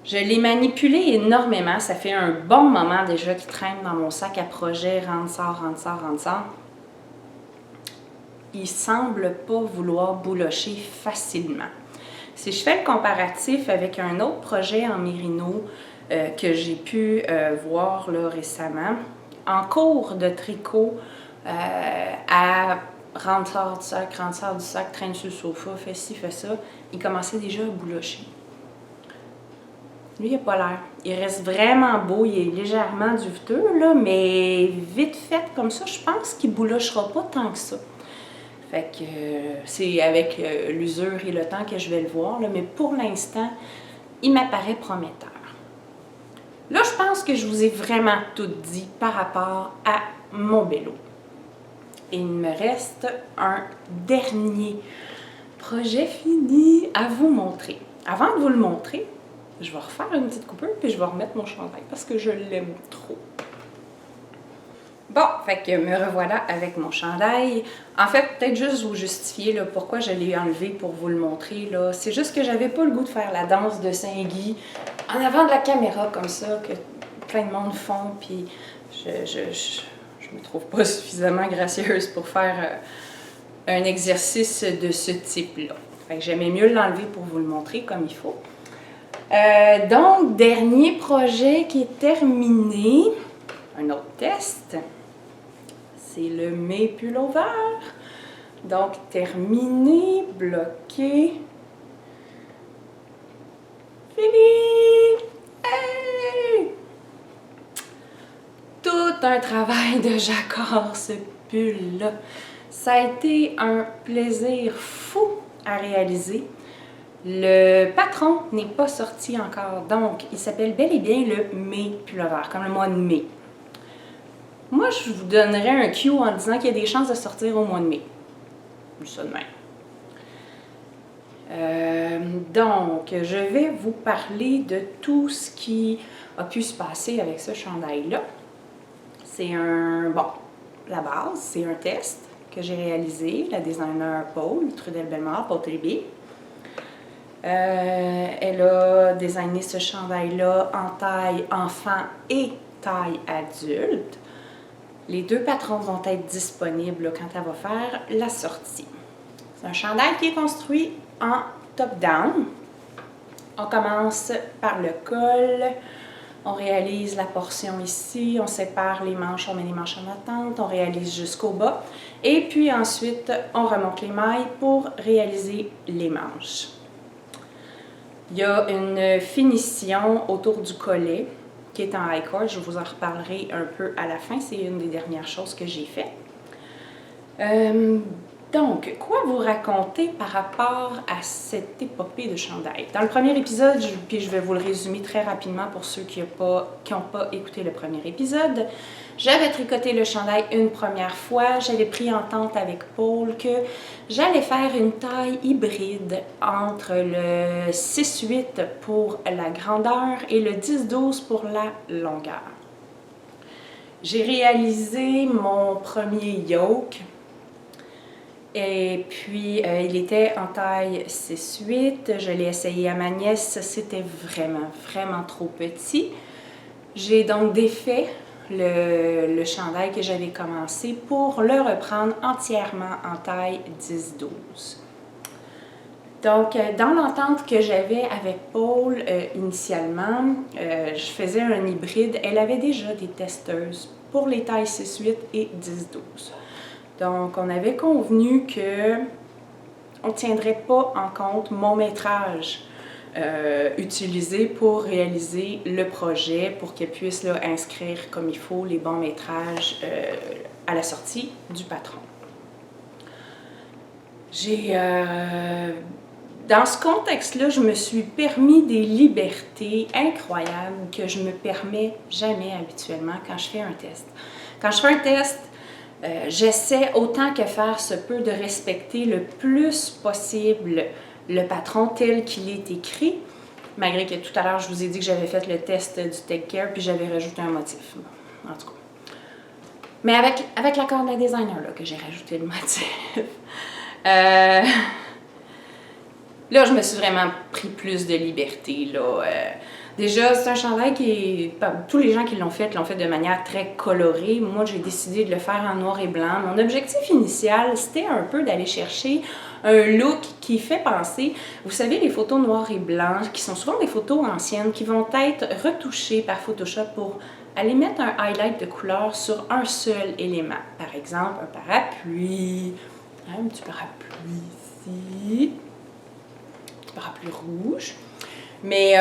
Je l'ai manipulé énormément. Ça fait un bon moment déjà qu'il traîne dans mon sac à projet. Rentre-sort. Il semble pas vouloir boulocher facilement. Si je fais le comparatif avec un autre projet en mérino que j'ai pu voir là, récemment, en cours de tricot, à rentre-sort du sac, traîne sur le sofa, fais ci, fais ça, il commençait déjà à boulocher. Lui, il n'a pas l'air. Il reste vraiment beau, il est légèrement duveteux, là, mais vite fait comme ça, je pense qu'il ne boulochera pas tant que ça. Fait que c'est avec l'usure et le temps que je vais le voir, là, mais pour l'instant, il m'apparaît prometteur. Là, je pense que je vous ai vraiment tout dit par rapport à mon Bello. Et il me reste un dernier projet fini à vous montrer. Avant de vous le montrer, je vais refaire une petite coupure puis je vais remettre mon chandail parce que je l'aime trop. Bon, fait que me revoilà avec mon chandail. En fait, peut-être juste vous justifier là, pourquoi je l'ai enlevé pour vous le montrer. C'est juste que j'avais pas le goût de faire la danse de Saint-Guy en avant de la caméra comme ça, que plein de monde font, puis je me trouve pas suffisamment gracieuse pour faire un exercice de ce type-là. Fait que j'aimais mieux l'enlever pour vous le montrer comme il faut. Donc, dernier projet qui est terminé, un autre test, c'est le May Pullover. Donc, terminé, bloqué, fini! Hey! Tout un travail de jacquard, ce pull-là. Ça a été un plaisir fou à réaliser. Le patron n'est pas sorti encore, donc il s'appelle bel et bien le May Pullover, comme le mois de mai. Moi, je vous donnerais un cue en disant qu'il y a des chances de sortir au mois de mai. Je dis ça de même. Donc, je vais vous parler de tout ce qui a pu se passer avec ce chandail-là. C'est la base, c'est un test que j'ai réalisé, la designer Paul, Trudel Bellemare, Paul Tribé. Elle a designé ce chandail-là en taille enfant et taille adulte. Les 2 patrons vont être disponibles quand elle va faire la sortie. C'est un chandail qui est construit en top-down. On commence par le col. On réalise la portion ici, on sépare les manches, on met les manches en attente, on réalise jusqu'au bas. Et puis ensuite, on remonte les mailles pour réaliser les manches. Il y a une finition autour du collet qui est en I-cord. Je vous en reparlerai un peu à la fin. C'est une des dernières choses que j'ai fait. Donc, quoi vous raconter par rapport à cette épopée de chandail? Dans le premier épisode, puis je vais vous le résumer très rapidement pour ceux qui n'ont pas écouté le premier épisode, j'avais tricoté le chandail une première fois. J'avais pris entente avec Paul que j'allais faire une taille hybride entre le 6-8 pour la grandeur et le 10-12 pour la longueur. J'ai réalisé mon premier yoke. Et puis, il était en taille 6-8. Je l'ai essayé à ma nièce. C'était vraiment trop petit. J'ai donc défait le chandail que j'avais commencé pour le reprendre entièrement en taille 10-12. Donc, dans l'entente que j'avais avec Paul initialement, je faisais un hybride. Elle avait déjà des testeuses pour les tailles 6-8 et 10-12. Donc, on avait convenu qu'on ne tiendrait pas en compte mon métrage utilisé pour réaliser le projet, pour qu'elle puisse là, inscrire comme il faut les bons métrages à la sortie du patron. Dans ce contexte-là, je me suis permis des libertés incroyables que je ne me permets jamais habituellement quand je fais un test. Quand je fais un test, j'essaie autant que faire se peut de respecter le plus possible le patron tel qu'il est écrit, malgré que tout à l'heure je vous ai dit que j'avais fait le test du Take Care puis j'avais rajouté un motif. En tout cas. Mais avec l'accord d'un designer là, que j'ai rajouté le motif. Là, je me suis vraiment pris plus de liberté. Là. Déjà, c'est un chandail qui tous les gens qui l'ont fait de manière très colorée. Moi, j'ai décidé de le faire en noir et blanc. Mon objectif initial, c'était un peu d'aller chercher un look qui fait penser, vous savez, les photos noir et blanc, qui sont souvent des photos anciennes, qui vont être retouchées par Photoshop pour aller mettre un highlight de couleur sur un seul élément. Par exemple, un parapluie, un petit parapluie ici, un petit parapluie rouge. Mais,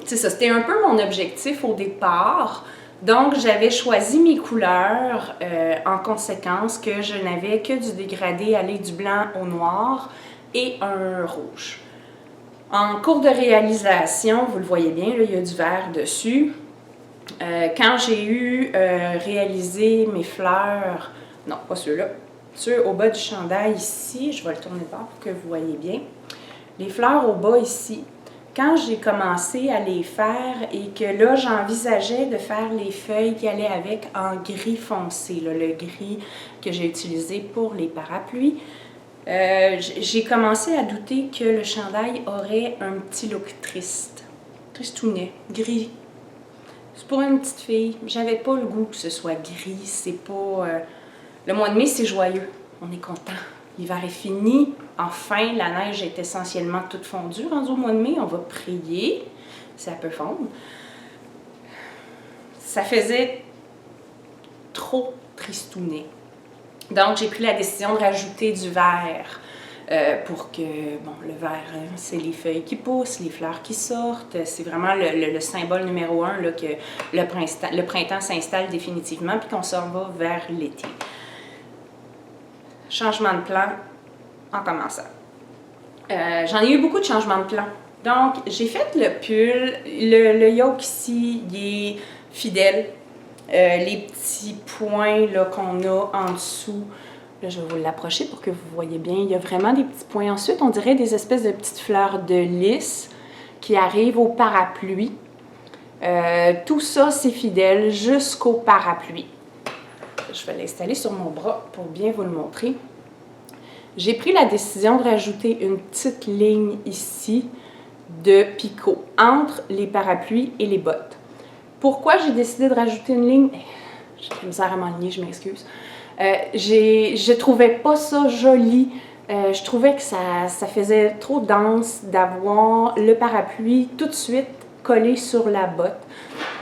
c'est ça, c'était un peu mon objectif au départ. Donc, j'avais choisi mes couleurs en conséquence que je n'avais que du dégradé aller du blanc au noir et un rouge. En cours de réalisation, vous le voyez bien, là, il y a du vert dessus. Quand j'ai eu réalisé mes fleurs, non, pas ceux-là, ceux au bas du chandail ici, je vais le tourner de bord pour que vous voyez bien. Les fleurs au bas ici. Quand j'ai commencé à les faire et que là, j'envisageais de faire les feuilles qui allaient avec en gris foncé, là, le gris que j'ai utilisé pour les parapluies, j'ai commencé à douter que le chandail aurait un petit look triste, tristounet, gris. C'est pour une petite fille. J'avais pas le goût que ce soit gris, c'est pas... Le mois de mai, c'est joyeux, on est content. L'hiver est fini, enfin, la neige est essentiellement toute fondue. Rendu au mois de mai, on va prier, ça peut fondre. Ça faisait trop tristounet. Donc, j'ai pris la décision de rajouter du vert pour que, bon, le vert, c'est les feuilles qui poussent, les fleurs qui sortent. C'est vraiment le symbole numéro 1, là, que le printemps s'installe définitivement puis qu'on s'en va vers l'été. Changement de plan en commençant. J'en ai eu beaucoup de changements de plan. Donc, j'ai fait le pull. Le yoke ici, il est fidèle. Les petits points qu'on a en dessous, là, je vais vous l'approcher pour que vous voyez bien. Il y a vraiment des petits points. Ensuite, on dirait des espèces de petites fleurs de lys qui arrivent au parapluie. Tout ça, c'est fidèle jusqu'au parapluie. Je vais l'installer sur mon bras pour bien vous le montrer. J'ai pris la décision de rajouter une petite ligne ici de picot entre les parapluies et les bottes. Pourquoi j'ai décidé de rajouter une ligne? J'ai de la misère à m'enligner, je m'excuse. Je trouvais pas ça joli. Je trouvais que ça faisait trop dense d'avoir le parapluie tout de suite collé sur la botte.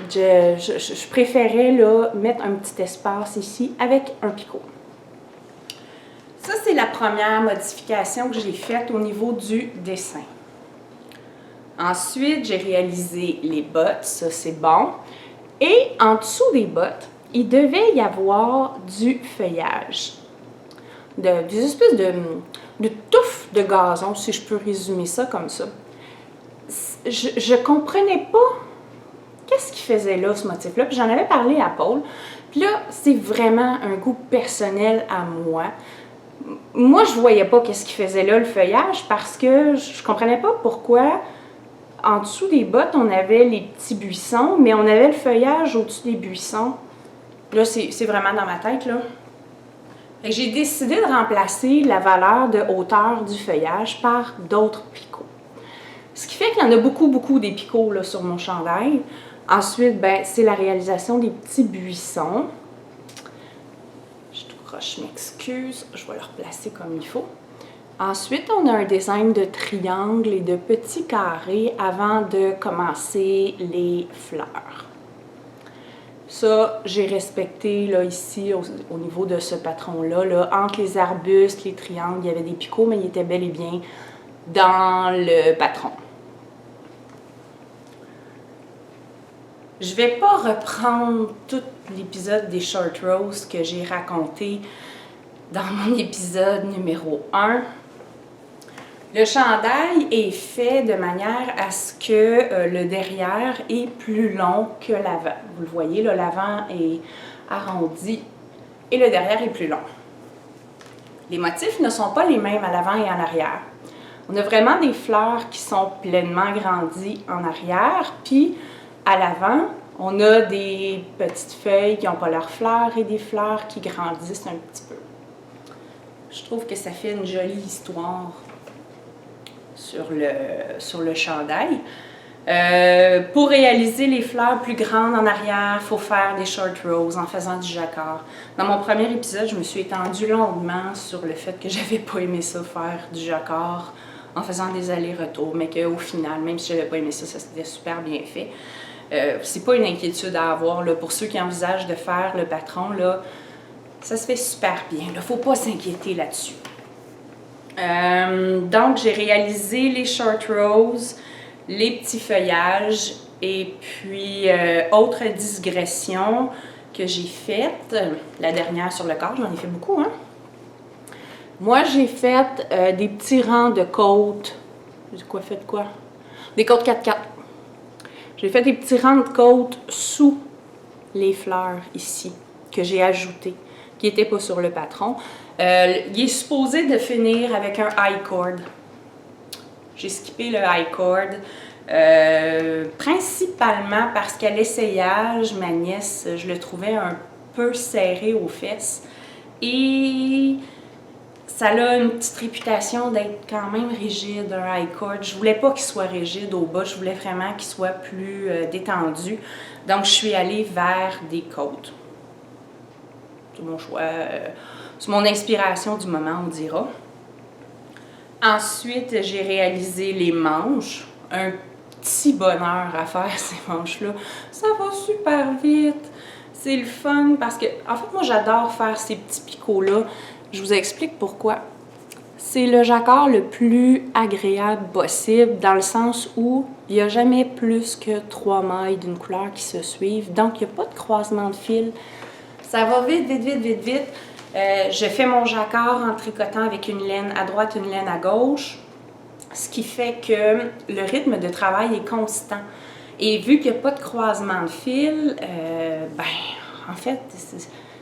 Je préférais là, mettre un petit espace ici avec un picot. Ça, c'est la première modification que j'ai faite au niveau du dessin. Ensuite, j'ai réalisé les bottes, ça c'est bon. Et en dessous des bottes, il devait y avoir du feuillage. des espèces de touffes de gazon, si je peux résumer ça comme ça. Je comprenais pas qu'est-ce qu'il faisait là, ce motif-là. Puis j'en avais parlé à Paul. Puis là, c'est vraiment un goût personnel à moi. Moi, je voyais pas qu'est-ce qu'il faisait là, le feuillage, parce que je comprenais pas pourquoi en dessous des bottes, on avait les petits buissons, mais on avait le feuillage au-dessus des buissons. Là, c'est vraiment dans ma tête, là. J'ai décidé de remplacer la valeur de hauteur du feuillage par d'autres picots. Ce qui fait qu'il y en a beaucoup des picots là, sur mon chandail. Ensuite, ben, c'est la réalisation des petits buissons. Je tout croche, je m'excuse. Je vais le replacer comme il faut. Ensuite, on a un design de triangle et de petits carrés avant de commencer les fleurs. Ça, j'ai respecté là, ici, au niveau de ce patron-là. Là, entre les arbustes, les triangles, il y avait des picots, mais ils étaient bel et bien dans le patron. Je ne vais pas reprendre tout l'épisode des short rows que j'ai raconté dans mon épisode numéro 1. Le chandail est fait de manière à ce que le derrière est plus long que l'avant. Vous le voyez, l'avant est arrondi et le derrière est plus long. Les motifs ne sont pas les mêmes à l'avant et en arrière. On a vraiment des fleurs qui sont pleinement grandies en arrière, puis à l'avant, on a des petites feuilles qui n'ont pas leurs fleurs et des fleurs qui grandissent un petit peu. Je trouve que ça fait une jolie histoire sur le chandail. Pour réaliser les fleurs plus grandes en arrière, il faut faire des short rows en faisant du jacquard. Dans mon premier épisode, je me suis étendue longuement sur le fait que j'avais pas aimé ça, faire du jacquard en faisant des allers-retours, mais qu'au final, même si j'avais pas aimé ça, ça s'était super bien fait. C'est pas une inquiétude à avoir là, pour ceux qui envisagent de faire le patron, là, ça se fait super bien. Il ne faut pas s'inquiéter là-dessus. Donc, j'ai réalisé les short rows, les petits feuillages et puis autre digression que j'ai faite, la dernière sur le corps, j'en ai fait beaucoup, hein? Moi, j'ai fait des petits rangs de côtes. J'ai fait quoi? Des côtes 4x4. J'ai fait des petits rangs de côtes sous les fleurs ici, que j'ai ajoutés, qui n'étaient pas sur le patron. Il est supposé de finir avec un high cord. J'ai skippé le high cord, principalement parce qu'à l'essayage, ma nièce, je le trouvais un peu serré aux fesses. Et ça a une petite réputation d'être quand même rigide, un high cord. Je voulais pas qu'il soit rigide au bas, je voulais vraiment qu'il soit plus détendu. Donc, je suis allée vers des côtes. C'est mon choix, c'est mon inspiration du moment, on dira. Ensuite, j'ai réalisé les manches. Un petit bonheur à faire ces manches-là. Ça va super vite. C'est le fun parce que, en fait, moi, j'adore faire ces petits picots-là. Je vous explique pourquoi. C'est le jacquard le plus agréable possible dans le sens où il n'y a jamais plus que 3 mailles d'une couleur qui se suivent. Donc, il n'y a pas de croisement de fil. Ça va vite. Je fais mon jacquard en tricotant avec une laine à droite, une laine à gauche. Ce qui fait que le rythme de travail est constant. Et vu qu'il n'y a pas de croisement de fil, en fait,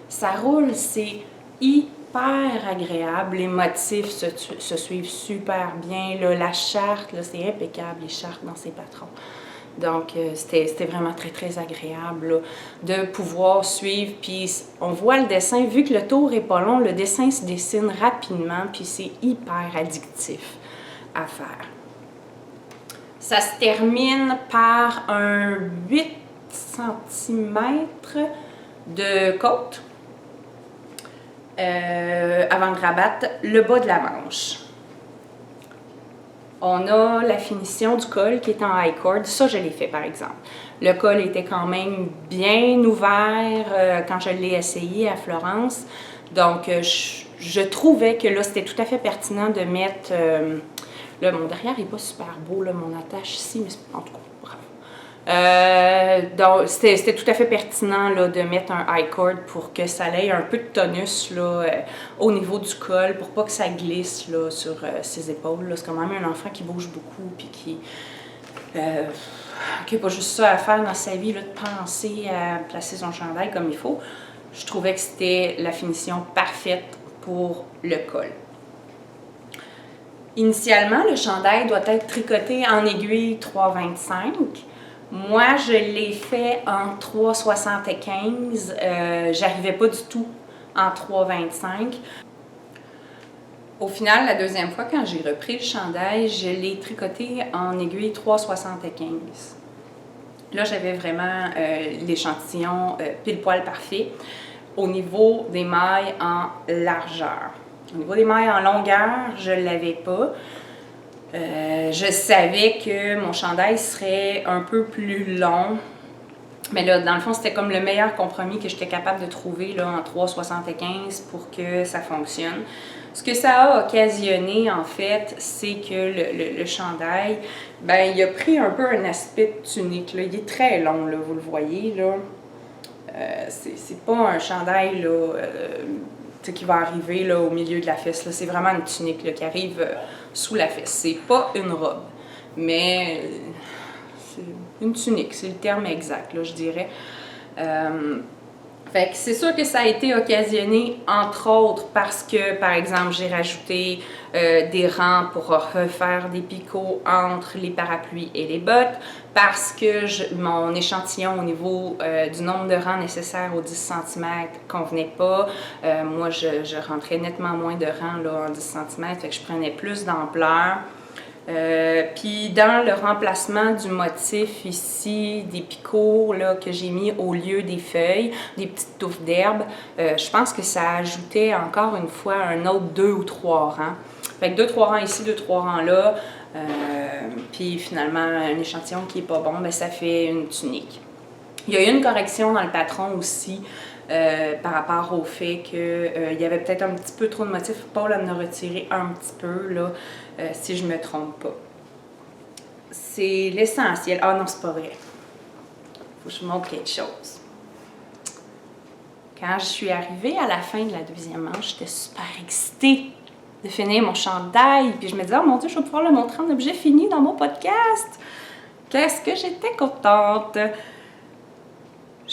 ça roule, c'est hyper agréable. Les motifs se suivent super bien. Là, la charte, c'est impeccable, les chartes dans ces patrons. Donc, c'était vraiment très agréable là, de pouvoir suivre. Puis, on voit le dessin, vu que le tour n'est pas long, le dessin se dessine rapidement, puis c'est hyper addictif à faire. Ça se termine par un 8 cm de côte avant de rabattre le bas de la manche. On a la finition du col qui est en high cord. Ça, je l'ai fait, par exemple. Le col était quand même bien ouvert quand je l'ai essayé à Florence. Donc, je trouvais que là, c'était tout à fait pertinent de mettre... là, mon derrière n'est pas super beau, là, mon attache ici, mais en tout cas, bravo. Donc, c'était tout à fait pertinent là, de mettre un high cord pour que ça ait un peu de tonus là, au niveau du col, pour pas que ça glisse là, sur ses épaules. C'est quand même un enfant qui bouge beaucoup puis qui n'a pas juste ça à faire dans sa vie, là, de penser à placer son chandail comme il faut. Je trouvais que c'était la finition parfaite pour le col. Initialement, le chandail doit être tricoté en aiguille 3,25. Moi, je l'ai fait en 3,75. J'arrivais pas du tout en 3,25. Au final, la deuxième fois, quand j'ai repris le chandail, je l'ai tricoté en aiguille 3,75. Là, j'avais vraiment l'échantillon pile poil parfait au niveau des mailles en largeur. Au niveau des mailles en longueur, je ne l'avais pas. Je savais que mon chandail serait un peu plus long. Mais là, dans le fond, c'était comme le meilleur compromis que j'étais capable de trouver là, en 3,75 pour que ça fonctionne. Ce que ça a occasionné, en fait, c'est que le chandail, ben, il a pris un peu un aspect de tunique. Là. Il est très long, là, vous le voyez. Là. C'est pas un chandail là, qui va arriver là, au milieu de la fesse. C'est vraiment une tunique là, qui arrive sous la fesse. C'est pas une robe, mais c'est une tunique, c'est le terme exact, là, je dirais. Fait que c'est sûr que ça a été occasionné, entre autres, parce que, par exemple, j'ai rajouté des rangs pour refaire des picots entre les parapluies et les bottes, parce que mon échantillon au niveau du nombre de rangs nécessaires aux 10 cm convenait pas. Moi, je rentrais nettement moins de rangs là, en 10 cm, fait que je prenais plus d'ampleur. Puis dans le remplacement du motif ici, des picots là, que j'ai mis au lieu des feuilles, des petites touffes d'herbe, je pense que ça ajoutait encore une fois un autre 2 ou 3 rangs. Fait que 2-3 rangs ici, 2-3 rangs là, puis finalement un échantillon qui est pas bon, ben ça fait une tunique. Il y a eu une correction dans le patron aussi. Par rapport au fait qu'il y avait peut-être un petit peu trop de motifs. Paul en a retiré un petit peu, là, si je ne me trompe pas. C'est l'essentiel. Ah non, c'est pas vrai. Faut que je vous montre quelque chose. Quand je suis arrivée à la fin de la deuxième manche, j'étais super excitée de finir mon chandail. Puis je me disais, oh mon Dieu, je vais pouvoir le montrer en objet fini dans mon podcast. Qu'est-ce que j'étais contente!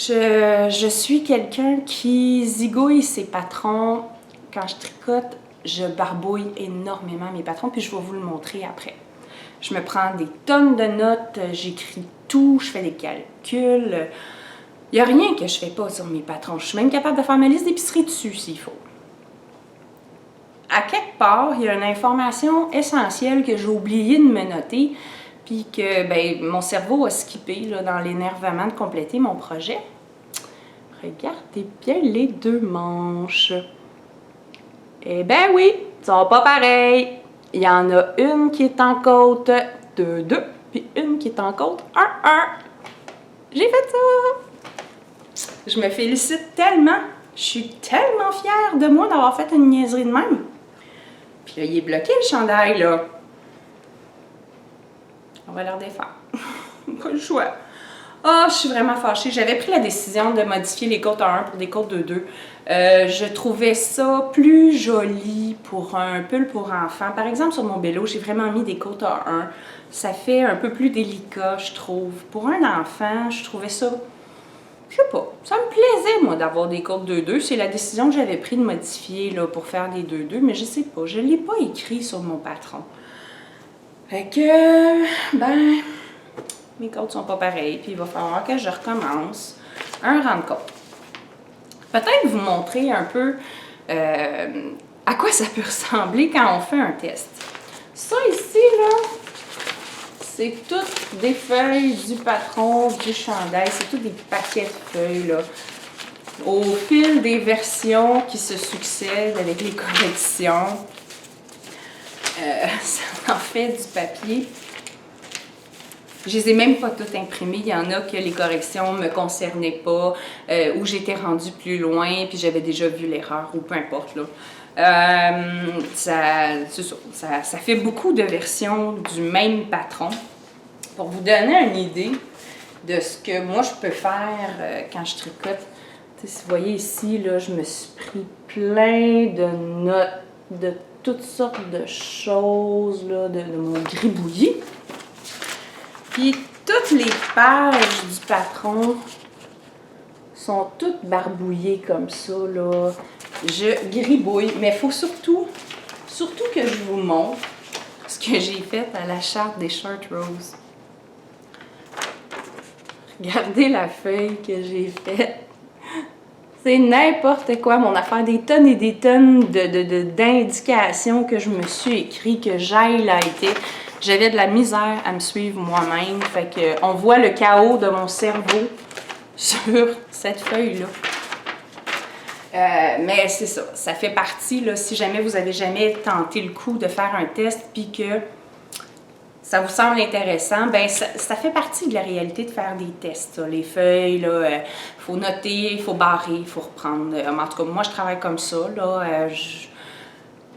Je suis quelqu'un qui zigouille ses patrons. Quand je tricote, je barbouille énormément mes patrons, puis je vais vous le montrer après. Je me prends des tonnes de notes, j'écris tout, je fais des calculs. Il n'y a rien que je ne fais pas sur mes patrons. Je suis même capable de faire ma liste d'épicerie dessus s'il faut. À quelque part, il y a une information essentielle que j'ai oublié de me noter, puis que ben, mon cerveau a skippé là, dans l'énervement de compléter mon projet. Regardez bien les deux manches. Eh ben oui, ils sont pas pareils. Il y en a une qui est en côte 2-2, puis une qui est en côte 1-1. J'ai fait ça! Je me félicite tellement. Je suis tellement fière de moi d'avoir fait une niaiserie de même. Puis là, il est bloqué le chandail, là. On va le redéfaire. Pas le choix. Ah, je suis vraiment fâchée. J'avais pris la décision de modifier les côtes 1 pour des côtes 2-2. Je trouvais ça plus joli pour un pull pour enfant. Par exemple, sur mon vélo, j'ai vraiment mis des côtes 1. Ça fait un peu plus délicat, je trouve. Pour un enfant, je trouvais ça... Je sais pas. Ça me plaisait, moi, d'avoir des côtes 2-2. C'est la décision que j'avais prise de modifier là, pour faire des 2-2, mais je sais pas. Je l'ai pas écrit sur mon patron. Fait que... ben... mes côtes sont pas pareilles, puis il va falloir que je recommence un rang de côte. Peut-être vous montrer un peu à quoi ça peut ressembler quand on fait un test. Ça ici, là, c'est toutes des feuilles du patron du chandail. C'est tous des paquets de feuilles, là. Au fil des versions qui se succèdent avec les corrections, ça en fait du papier. Je les ai même pas toutes imprimées. Il y en a que les corrections ne me concernaient pas, ou j'étais rendue plus loin, puis j'avais déjà vu l'erreur, ou peu importe. Là. Ça fait beaucoup de versions du même patron. Pour vous donner une idée, de ce que moi je peux faire quand je tricote. T'sais, si vous voyez ici, là, je me suis pris plein de notes de toutes sortes de choses, là, de mon gribouillis. Puis toutes les pages du patron sont toutes barbouillées comme ça, là. Je gribouille, mais il faut surtout que je vous montre ce que j'ai fait à la charte des Chartrose. Regardez la feuille que j'ai faite. C'est n'importe quoi, mon affaire. Des tonnes et des tonnes d'indications que je me suis écrit, que j'ai lighté. J'avais de la misère à me suivre moi-même. Fait que on voit le chaos de mon cerveau sur cette feuille-là. Mais c'est ça, ça fait partie, là, si jamais vous avez jamais tenté le coup de faire un test puis que ça vous semble intéressant, ben ça fait partie de la réalité de faire des tests. Là. Les feuilles, il faut noter, il faut barrer, il faut reprendre. En tout cas, moi, je travaille comme ça. Là,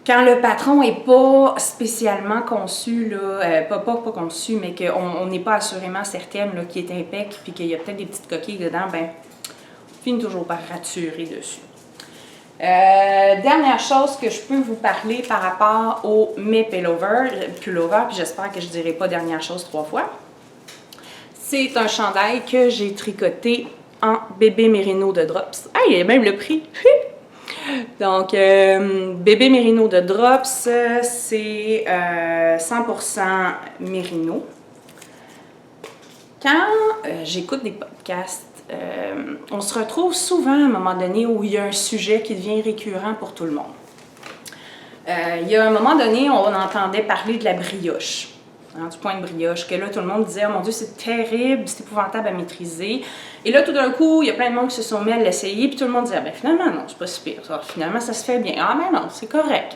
quand le patron n'est pas spécialement conçu, là, pas conçu, mais qu'on n'est pas assurément certaine qu'il est impec puis qu'il y a peut-être des petites coquilles dedans, ben on finit toujours par raturer dessus. Dernière chose que je peux vous parler par rapport au mes pullover, puis j'espère que je ne dirai pas dernière chose 3 fois. C'est un chandail que j'ai tricoté en bébé mérino de Drops. Ah, il y a même le prix! Donc, bébé mérino de Drops, c'est 100% mérino. Quand j'écoute des podcasts, on se retrouve souvent à un moment donné où il y a un sujet qui devient récurrent pour tout le monde. Il y a un moment donné, on entendait parler de la brioche, hein, du point de brioche, que là, tout le monde disait « Oh mon Dieu, c'est terrible, c'est épouvantable à maîtriser ». Et là, tout d'un coup, il y a plein de monde qui se sont mis à l'essayer, puis tout le monde disait « Ben finalement, non, c'est pas si pire, ça. Finalement, ça se fait bien. Ah, mais non, c'est correct ».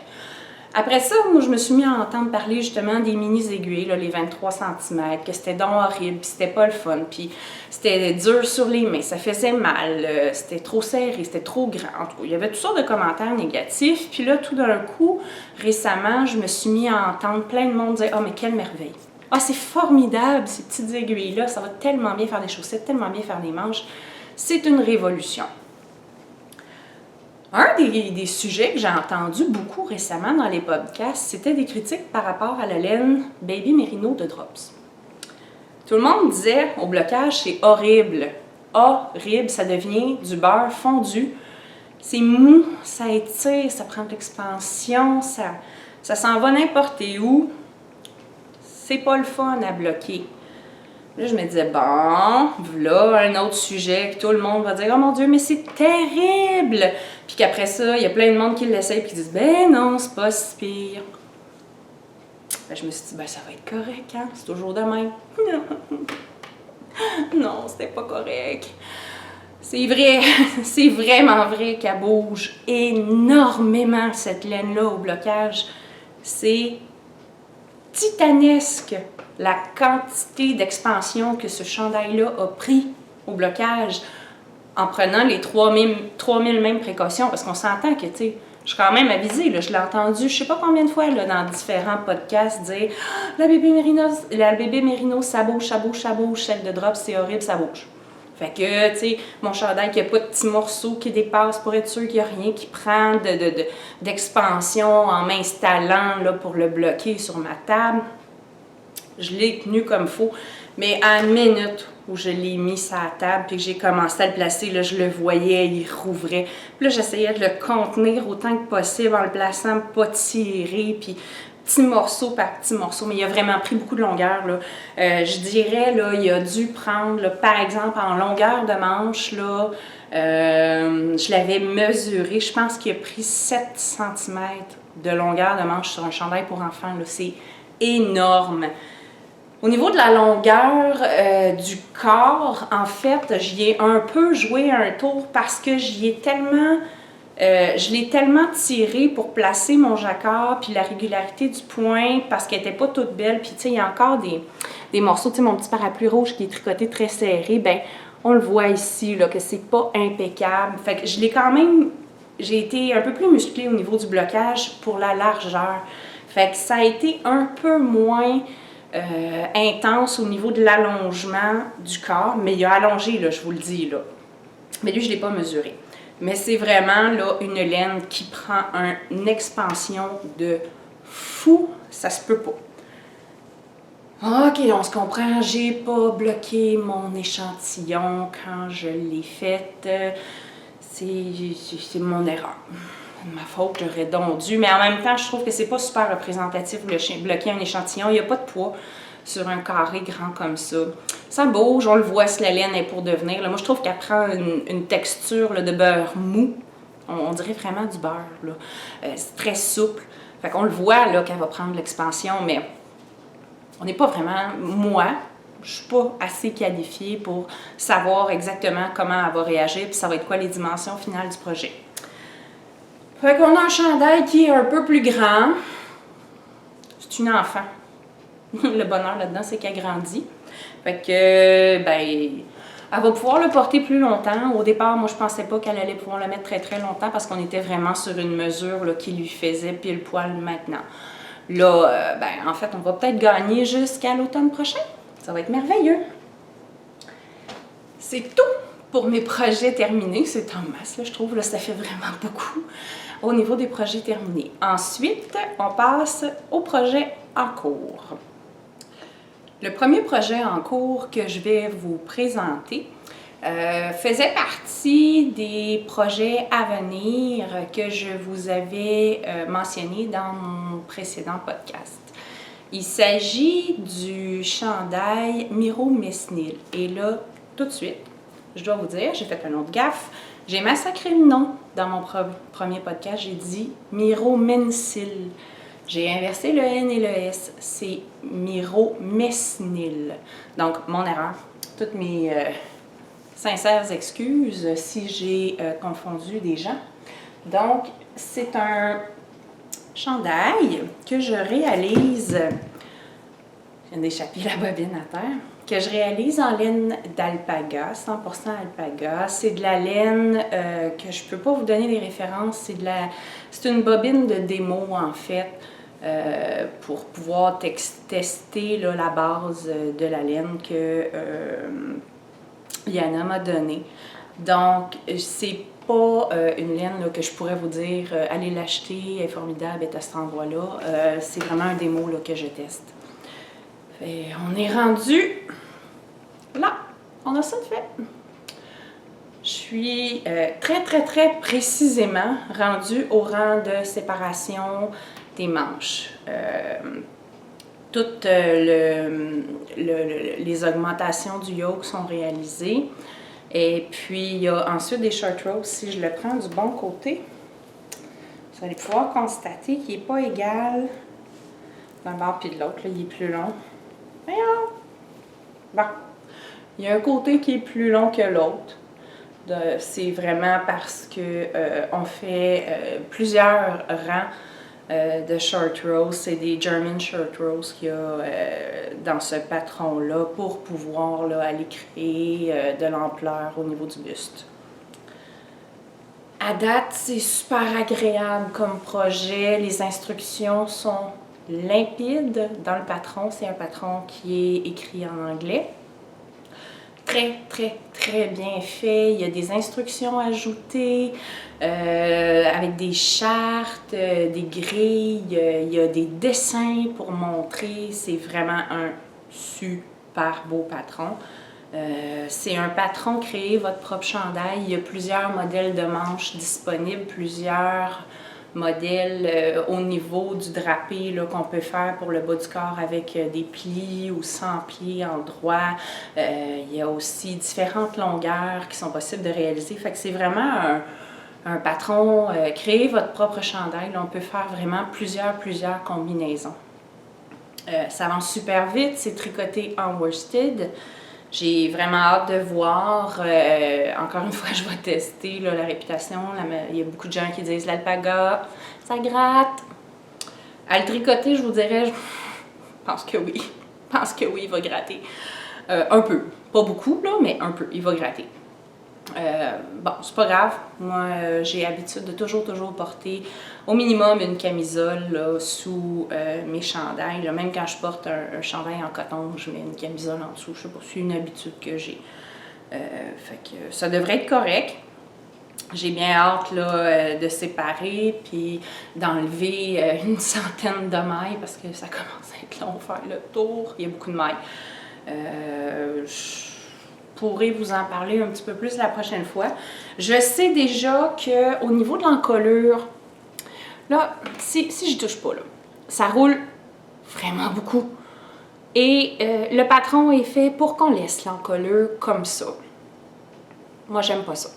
Après ça, moi, je me suis mis à entendre parler justement des mini-aiguilles, là, les 23 cm, que c'était donc horrible, puis c'était pas le fun, puis c'était dur sur les mains, ça faisait mal, c'était trop serré, c'était trop grand. En tout cas, il y avait toutes sortes de commentaires négatifs. Puis là, tout d'un coup, récemment, je me suis mis à entendre plein de monde dire « Ah, mais quelle merveille! Ah, c'est formidable, ces petites aiguilles-là, ça va tellement bien faire des chaussettes, tellement bien faire des manches. » C'est une révolution. Un des sujets que j'ai entendu beaucoup récemment dans les podcasts, c'était des critiques par rapport à la laine Baby Merino de Drops. Tout le monde disait au blocage, c'est horrible. Horrible, ça devient du beurre fondu. C'est mou, ça étire, ça prend de l'expansion, ça s'en va n'importe où. C'est pas le fun à bloquer. Là, je me disais, bon, voilà un autre sujet que tout le monde va dire, oh mon Dieu, mais c'est terrible! Puis qu'après ça, il y a plein de monde qui l'essaye et qui disent, ben non, c'est pas si pire. Ben, je me suis dit, ben ça va être correct, hein? C'est toujours de même. Non, c'était pas correct. C'est vrai, c'est vraiment vrai qu'elle bouge énormément, cette laine-là, au blocage. C'est titanesque la quantité d'expansion que ce chandail-là a pris au blocage en prenant les 3000 mêmes précautions, parce qu'on s'entend que, tu sais, je suis quand même avisée, là, je l'ai entendu je sais pas combien de fois là, dans différents podcasts dire ah, la bébé Merino, ça bouge, celle de Drops, c'est horrible, ça bouge. Fait que, tu sais, mon chandail qui n'a pas de petits morceaux qui dépassent pour être sûr qu'il n'y a rien qui prend d'expansion en m'installant là, pour le bloquer sur ma table. Je l'ai tenu comme il faut, mais à une minute où je l'ai mis sur la table puis que j'ai commencé à le placer, là, je le voyais, il rouvrait. Puis là, j'essayais de le contenir autant que possible en le plaçant pas tiré, puis petit morceau par petit morceau, mais il a vraiment pris beaucoup de longueur. Là. Je dirais, là, il a dû prendre, là, par exemple, en longueur de manche, là, je l'avais mesuré, je pense qu'il a pris 7 cm de longueur de manche sur un chandail pour enfants. C'est énorme. Au niveau de la longueur du corps, en fait, j'y ai un peu joué un tour parce que je l'ai tellement tiré pour placer mon jacquard, puis la régularité du point, parce qu'elle n'était pas toute belle. Puis, tu sais, il y a encore des morceaux, tu sais, mon petit parapluie rouge qui est tricoté très serré, ben on le voit ici, là, que c'est pas impeccable. Fait que je l'ai quand même, j'ai été un peu plus musclée au niveau du blocage pour la largeur. Fait que ça a été un peu moins intense au niveau de l'allongement du corps, mais il a allongé, là, je vous le dis, là. Mais lui, je ne l'ai pas mesuré. Mais c'est vraiment là, une laine qui prend une expansion de fou, ça se peut pas. Ok, on se comprend, j'ai pas bloqué mon échantillon quand je l'ai fait. C'est mon erreur. Ma faute, j'aurais donc dû. Mais en même temps, je trouve que c'est pas super représentatif bloquer un échantillon. Il n'y a pas de poids sur un carré grand comme ça. Ça bouge, on le voit si la laine est pour devenir. Là, moi, je trouve qu'elle prend une texture là, de beurre mou. On dirait vraiment du beurre. C'est très souple. Fait qu'on le voit là, qu'elle va prendre l'expansion, mais on n'est pas vraiment... Moi, je suis pas assez qualifiée pour savoir exactement comment elle va réagir, puis ça va être quoi les dimensions finales du projet. Fait qu'on a un chandail qui est un peu plus grand. C'est une enfant. Le bonheur là-dedans, c'est qu'elle grandit. Fait que, ben, elle va pouvoir le porter plus longtemps. Au départ, moi, je pensais pas qu'elle allait pouvoir le mettre très très longtemps parce qu'on était vraiment sur une mesure là, qui lui faisait pile poil maintenant. Là, ben, en fait, on va peut-être gagner jusqu'à l'automne prochain. Ça va être merveilleux. C'est tout pour mes projets terminés. C'est en masse, là, je trouve. Là, ça fait vraiment beaucoup au niveau des projets terminés. Ensuite, on passe au projet en cours. Le premier projet en cours que je vais vous présenter faisait partie des projets à venir que je vous avais mentionnés dans mon précédent podcast. Il s'agit du chandail Miro Mesnil. Et là, tout de suite, je dois vous dire, j'ai fait un autre gaffe. J'ai massacré le nom dans mon premier podcast. J'ai dit Miro Mensil. J'ai inversé le N et le S. C'est Miro Mesnil. Donc, mon erreur. Toutes mes sincères excuses si j'ai confondu des gens. Donc, c'est un chandail que je réalise, je viens d'échapper la bobine à terre, que je réalise en laine d'alpaga, 100% alpaga. C'est de la laine que je ne peux pas vous donner les références, c'est une bobine de démo en fait, pour pouvoir tester là, la base de la laine que Yana m'a donnée. Donc, c'est pas une laine là, que je pourrais vous dire allez l'acheter, elle est formidable, elle est à cet endroit-là. C'est vraiment un démo là, que je teste. Et on est rendu là, on a ça de fait. Je suis très précisément rendue au rang de séparation des manches. Toutes les augmentations du yoke sont réalisées. Et puis, il y a ensuite des short rows. Si je le prends du bon côté, vous allez pouvoir constater qu'il n'est pas égal d'un bord puis de l'autre. Il est plus long. Voyons! Bon. Il y a un côté qui est plus long que l'autre. C'est vraiment parce que on fait plusieurs rangs de short rows. C'est des German short rows qu'il y a dans ce patron-là pour pouvoir là, aller créer de l'ampleur au niveau du buste. À date, c'est super agréable comme projet. Les instructions sont limpides dans le patron. C'est un patron qui est écrit en anglais. Très bien fait. Il y a des instructions ajoutées avec des chartes, des grilles. Il y a des dessins pour montrer. C'est vraiment un super beau patron. C'est un patron créé votre propre chandail. Il y a plusieurs modèles de manches disponibles, plusieurs modèles au niveau du drapé qu'on peut faire pour le bas du corps avec des plis ou sans plis en droit. Il y a aussi différentes longueurs qui sont possibles de réaliser. Fait que c'est vraiment un patron, créer votre propre chandail. Là, on peut faire vraiment plusieurs combinaisons. Ça avance super vite, c'est tricoté en worsted. J'ai vraiment hâte de voir. Encore une fois, je vais tester là, la réputation. Il y a beaucoup de gens qui disent l'alpaga, ça gratte. À le tricoter, je vous dirais, je pense que oui. Je pense que oui, il va gratter. Un peu. Pas beaucoup, là, mais un peu. Il va gratter. Bon, c'est pas grave. Moi, j'ai l'habitude de toujours porter au minimum une camisole là, sous mes chandails. Là. Même quand je porte un chandail en coton, je mets une camisole en dessous. Je sais pas, c'est une habitude que j'ai. Fait que ça devrait être correct. J'ai bien hâte là, de séparer puis d'enlever une centaine de mailles parce que ça commence à être long faire le tour. Il y a beaucoup de mailles. Je pourrais vous en parler un petit peu plus la prochaine fois. Je sais déjà qu'au niveau de l'encolure, là, si je touche pas, là, ça roule vraiment beaucoup. Et le patron est fait pour qu'on laisse l'encolure comme ça. Moi, j'aime pas ça.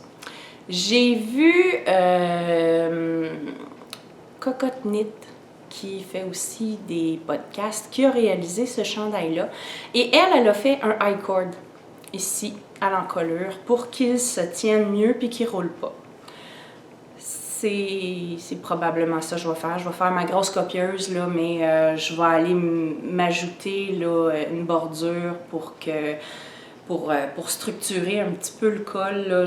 J'ai vu Cocotte Knit, qui fait aussi des podcasts, qui a réalisé ce chandail-là. Et elle a fait un high cord ici, à l'encolure, pour qu'il se tienne mieux puis qu'il ne roule pas. C'est probablement ça que je vais faire. Je vais faire ma grosse copieuse, là, mais je vais aller m'ajouter là, une bordure pour structurer un petit peu le col. Là.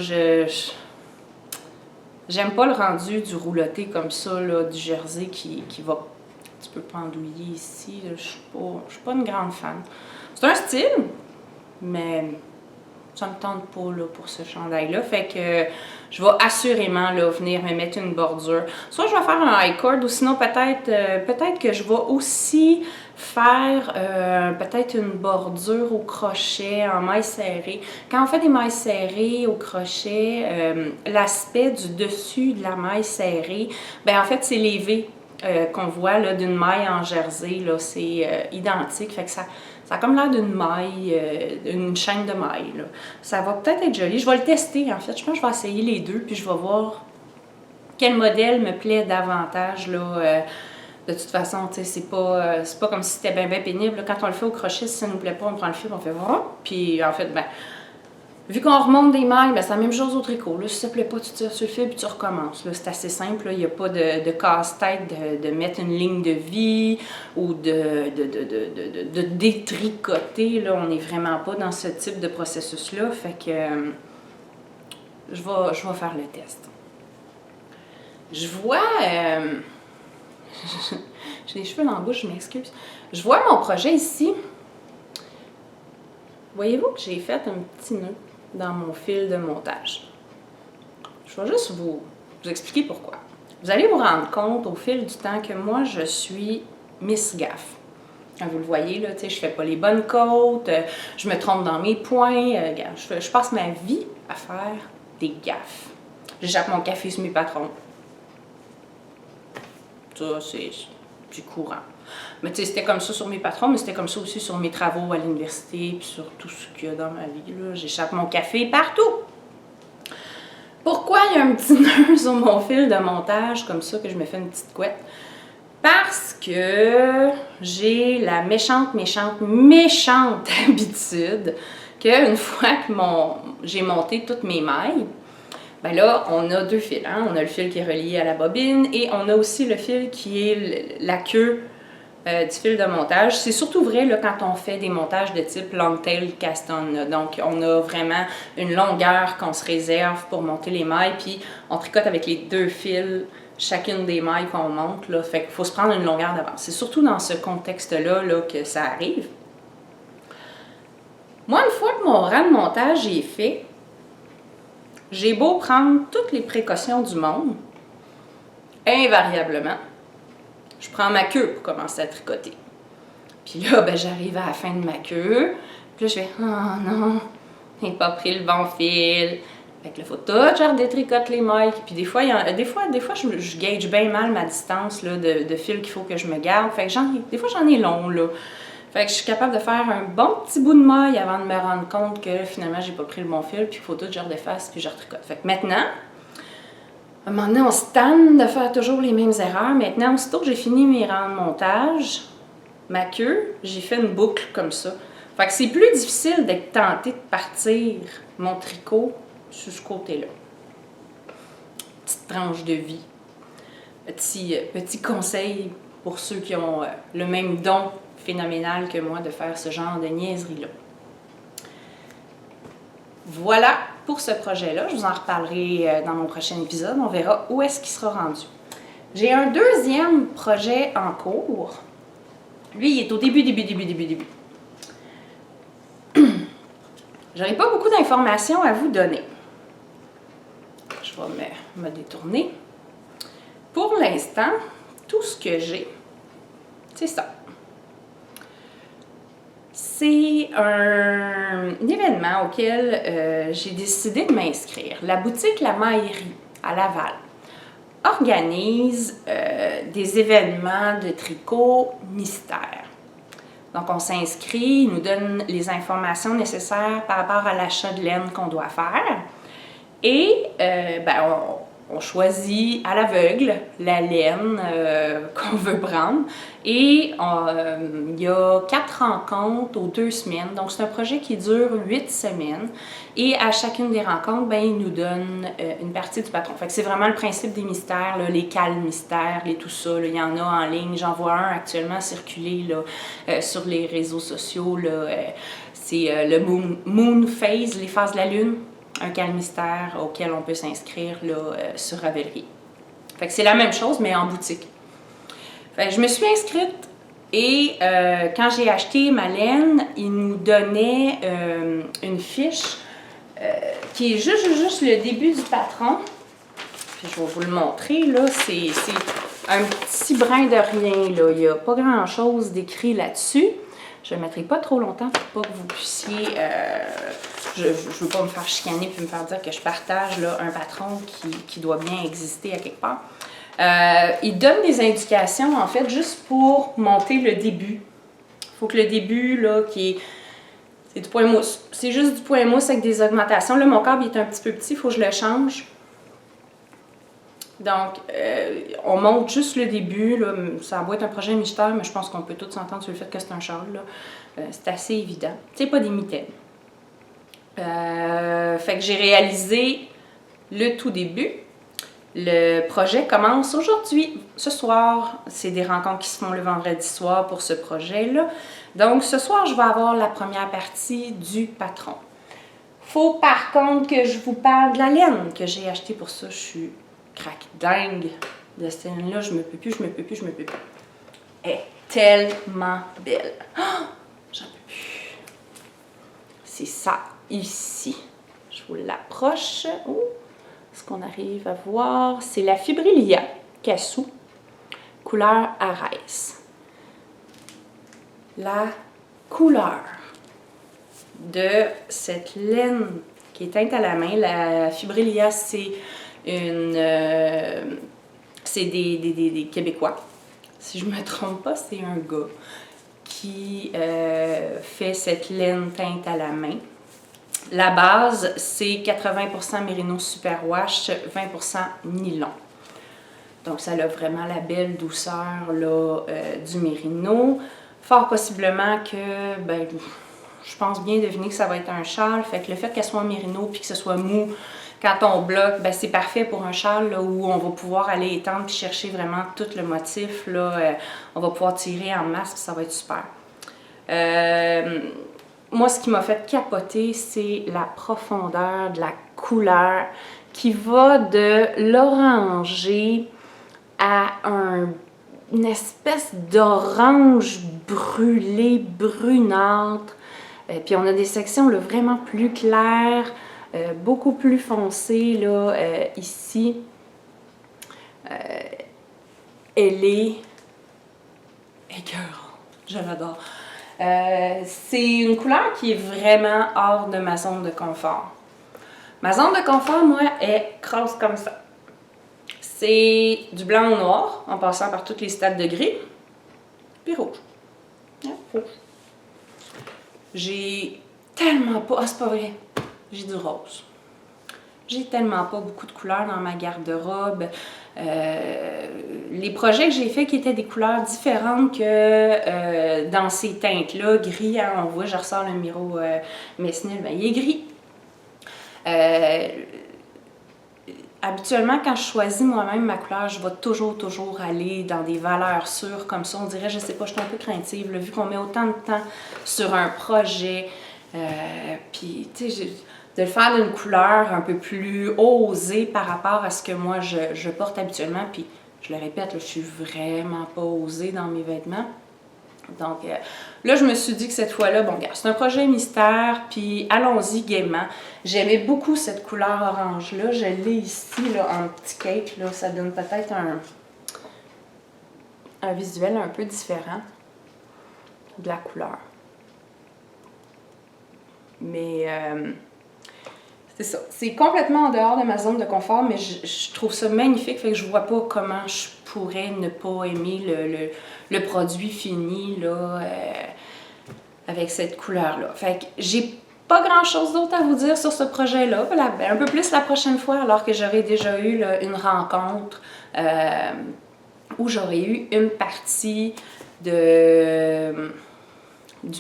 J'aime pas le rendu du rouloté comme ça, là, du jersey qui va un petit peu pendouiller ici. Là. Je suis pas une grande fan. C'est un style, mais ça me tente pas là, pour ce chandail-là. Fait que je vais assurément là, venir me mettre une bordure. Soit je vais faire un high cord ou sinon peut-être que je vais aussi faire peut-être une bordure au crochet en maille serrée. Quand on fait des mailles serrées au crochet, l'aspect du dessus de la maille serrée, ben en fait c'est les V qu'on voit là, d'une maille en jersey, là, c'est identique. Fait que ça a comme l'air d'une maille, d'une chaîne de maille. Là. Ça va peut-être être joli. Je vais le tester en fait. Je pense que je vais essayer les deux puis je vais voir quel modèle me plaît davantage. Là, de toute façon, c'est pas comme si c'était bien pénible. Là. Quand on le fait au crochet, si ça nous plaît pas, on prend le fil, on fait voilà. Puis en fait, ben, vu qu'on remonte des mailles, ben, c'est la même chose au tricot. Là, si ça ne plaît pas, tu tires sur le fil puis tu recommences. C'est assez simple. Il n'y a pas de casse-tête de mettre une ligne de vie ou de détricoter. Là. On n'est vraiment pas dans ce type de processus-là. Fait que je vais faire le test. Je vois... j'ai les cheveux dans la bouche, je m'excuse. Je vois mon projet ici. Voyez-vous que j'ai fait un petit nœud dans mon fil de montage. Je vais juste vous expliquer pourquoi. Vous allez vous rendre compte au fil du temps que moi, je suis Miss Gaffe. Vous le voyez, là, je fais pas les bonnes côtes, je me trompe dans mes points, je passe ma vie à faire des gaffes. J'échappe mon café sur mes patrons. Ça, c'est courant. Mais tu sais, c'était comme ça sur mes patrons, mais c'était comme ça aussi sur mes travaux à l'université, puis sur tout ce qu'il y a dans ma vie. J'échappe mon café partout. Pourquoi il y a un petit nœud sur mon fil de montage, comme ça, que je me fais une petite couette? Parce que j'ai la méchante habitude qu'une fois que j'ai monté toutes mes mailles, ben là, on a deux fils. Hein? On a le fil qui est relié à la bobine et on a aussi le fil qui est la queue du fil de montage. C'est surtout vrai là, quand on fait des montages de type long-tail cast-on. Donc, on a vraiment une longueur qu'on se réserve pour monter les mailles, puis on tricote avec les deux fils chacune des mailles qu'on monte. Là. Fait qu'il faut se prendre une longueur d'avance. C'est surtout dans ce contexte-là là, que ça arrive. Moi, une fois que mon rang de montage est fait, j'ai beau prendre toutes les précautions du monde, invariablement, je prends ma queue pour commencer à tricoter. Puis là, ben, j'arrive à la fin de ma queue. Puis là, je fais « Oh non, j'ai pas pris le bon fil. » Fait que là, faut tout, je redétricote les mailles. Puis des fois, je gauge bien mal ma distance là, de fil qu'il faut que je me garde. Fait que des fois, j'en ai long, là. Fait que je suis capable de faire un bon petit bout de maille avant de me rendre compte que finalement, j'ai pas pris le bon fil. Puis il faut tout, je redéface, puis je retricote. Fait que maintenant... À un moment donné, on se tanne de faire toujours les mêmes erreurs. Maintenant, aussitôt que j'ai fini mes rangs de montage, ma queue, j'ai fait une boucle comme ça. Fait que c'est plus difficile d'être tenté de partir mon tricot sur ce côté-là. Petite tranche de vie. Petit conseil pour ceux qui ont le même don phénoménal que moi de faire ce genre de niaiserie-là. Voilà! pour ce projet-là. Je vous en reparlerai dans mon prochain épisode. On verra où est-ce qu'il sera rendu. J'ai un deuxième projet en cours. Lui, il est au début. J'aurai pas beaucoup d'informations à vous donner. Je vais me détourner. Pour l'instant, tout ce que j'ai, c'est ça. C'est un événement auquel j'ai décidé de m'inscrire. La boutique La Maillerie à Laval organise des événements de tricot mystère. Donc, on s'inscrit, ils nous donnent les informations nécessaires par rapport à l'achat de laine qu'on doit faire. Et on choisit à l'aveugle la laine qu'on veut prendre. Et il y a 4 rencontres aux 2 semaines. Donc, c'est un projet qui dure 8 semaines. Et à chacune des rencontres, ils nous donnent une partie du patron. Fait que c'est vraiment le principe des mystères, là, les cales mystères, tout ça. Là, il y en a en ligne. J'en vois un actuellement circuler là, sur les réseaux sociaux. C'est le Moon Phase, les phases de la lune. Un cal mystère auquel on peut s'inscrire sur Ravelry. Fait que c'est la même chose, mais en boutique. Fait que je me suis inscrite et quand j'ai acheté ma laine, ils nous donnaient une fiche qui est juste le début du patron. Puis je vais vous le montrer, là. C'est un petit brin de rien, là. Il n'y a pas grand-chose d'écrit là-dessus. Je ne le mettrai pas trop longtemps pour pas que vous puissiez... je ne veux pas me faire chicaner puis me faire dire que je partage là, un patron qui doit bien exister à quelque part. Il donne des indications, en fait, juste pour monter le début. Il faut que le début, là, c'est du point mousse. C'est juste du point mousse avec des augmentations. Là, mon câble il est un petit peu petit, il faut que je le change. Donc, on monte juste le début. Là. Ça va être un projet mystère, mais je pense qu'on peut tous s'entendre sur le fait que c'est un châle. C'est assez évident. C'est pas des mitaines. Fait que j'ai réalisé le tout début. Le projet commence aujourd'hui, ce soir. C'est des rencontres qui se font le vendredi soir pour ce projet-là. Donc, ce soir, je vais avoir la première partie du patron. Faut par contre que je vous parle de la laine que j'ai achetée pour ça. Je suis craque dingue de cette laine-là. Je me peux plus. Elle est tellement belle. Oh, j'en peux plus. C'est ça, ici. Je vous l'approche. Oh, est-ce qu'on arrive à voir? C'est la Fibrilia Cassou, couleur Arès. La couleur de cette laine qui est teinte à la main, la Fibrilia, c'est c'est des Québécois. Si je ne me trompe pas, c'est un gars qui fait cette laine teinte à la main. La base, c'est 80% Mérino Superwash, 20% nylon. Donc, ça a vraiment la belle douceur là, du Mérino. Fort possiblement que, je pense bien deviner que ça va être un châle. Fait que le fait qu'elle soit en Mérino puis que ce soit mou, quand on bloque, c'est parfait pour un châle là, où on va pouvoir aller étendre puis chercher vraiment tout le motif. Là, on va pouvoir tirer en masse puis ça va être super. Moi, ce qui m'a fait capoter, c'est la profondeur de la couleur qui va de l'orangé à une espèce d'orange brûlé, brunâtre. Puis on a des sections là, vraiment plus claires, beaucoup plus foncées là, ici. Elle est écœurante. Je l'adore. C'est une couleur qui est vraiment hors de ma zone de confort. Ma zone de confort, moi, est crosse comme ça. C'est du blanc au noir, en passant par tous les stades de gris, puis rouge. Rouge. J'ai tellement pas... Ah, c'est pas vrai. J'ai du rose. J'ai tellement pas beaucoup de couleurs dans ma garde-robe. Les projets que j'ai faits qui étaient des couleurs différentes que dans ces teintes-là, gris, hein, on voit, je ressors le Miro Mesnil, il est gris. Habituellement, quand je choisis moi-même ma couleur, je vais toujours aller dans des valeurs sûres comme ça. On dirait, je sais pas, je suis un peu craintive, là, vu qu'on met autant de temps sur un projet. Puis, tu sais, de le faire d'une couleur un peu plus osée par rapport à ce que moi je porte habituellement. Puis, je le répète, là, je suis vraiment pas osée dans mes vêtements. Donc là, je me suis dit que cette fois-là, bon, regarde, c'est un projet mystère, puis allons-y gaiement. J'aimais beaucoup cette couleur orange-là. Je l'ai ici, là, en petit cake, là. Ça donne peut-être un visuel un peu différent de la couleur. Mais c'est ça. C'est complètement en dehors de ma zone de confort, mais je trouve ça magnifique. Fait que je vois pas comment je pourrais ne pas aimer le produit fini là, avec cette couleur-là. Fait que j'ai pas grand-chose d'autre à vous dire sur ce projet-là. Un peu plus la prochaine fois, alors que j'aurais déjà eu là, une rencontre où j'aurais eu une partie du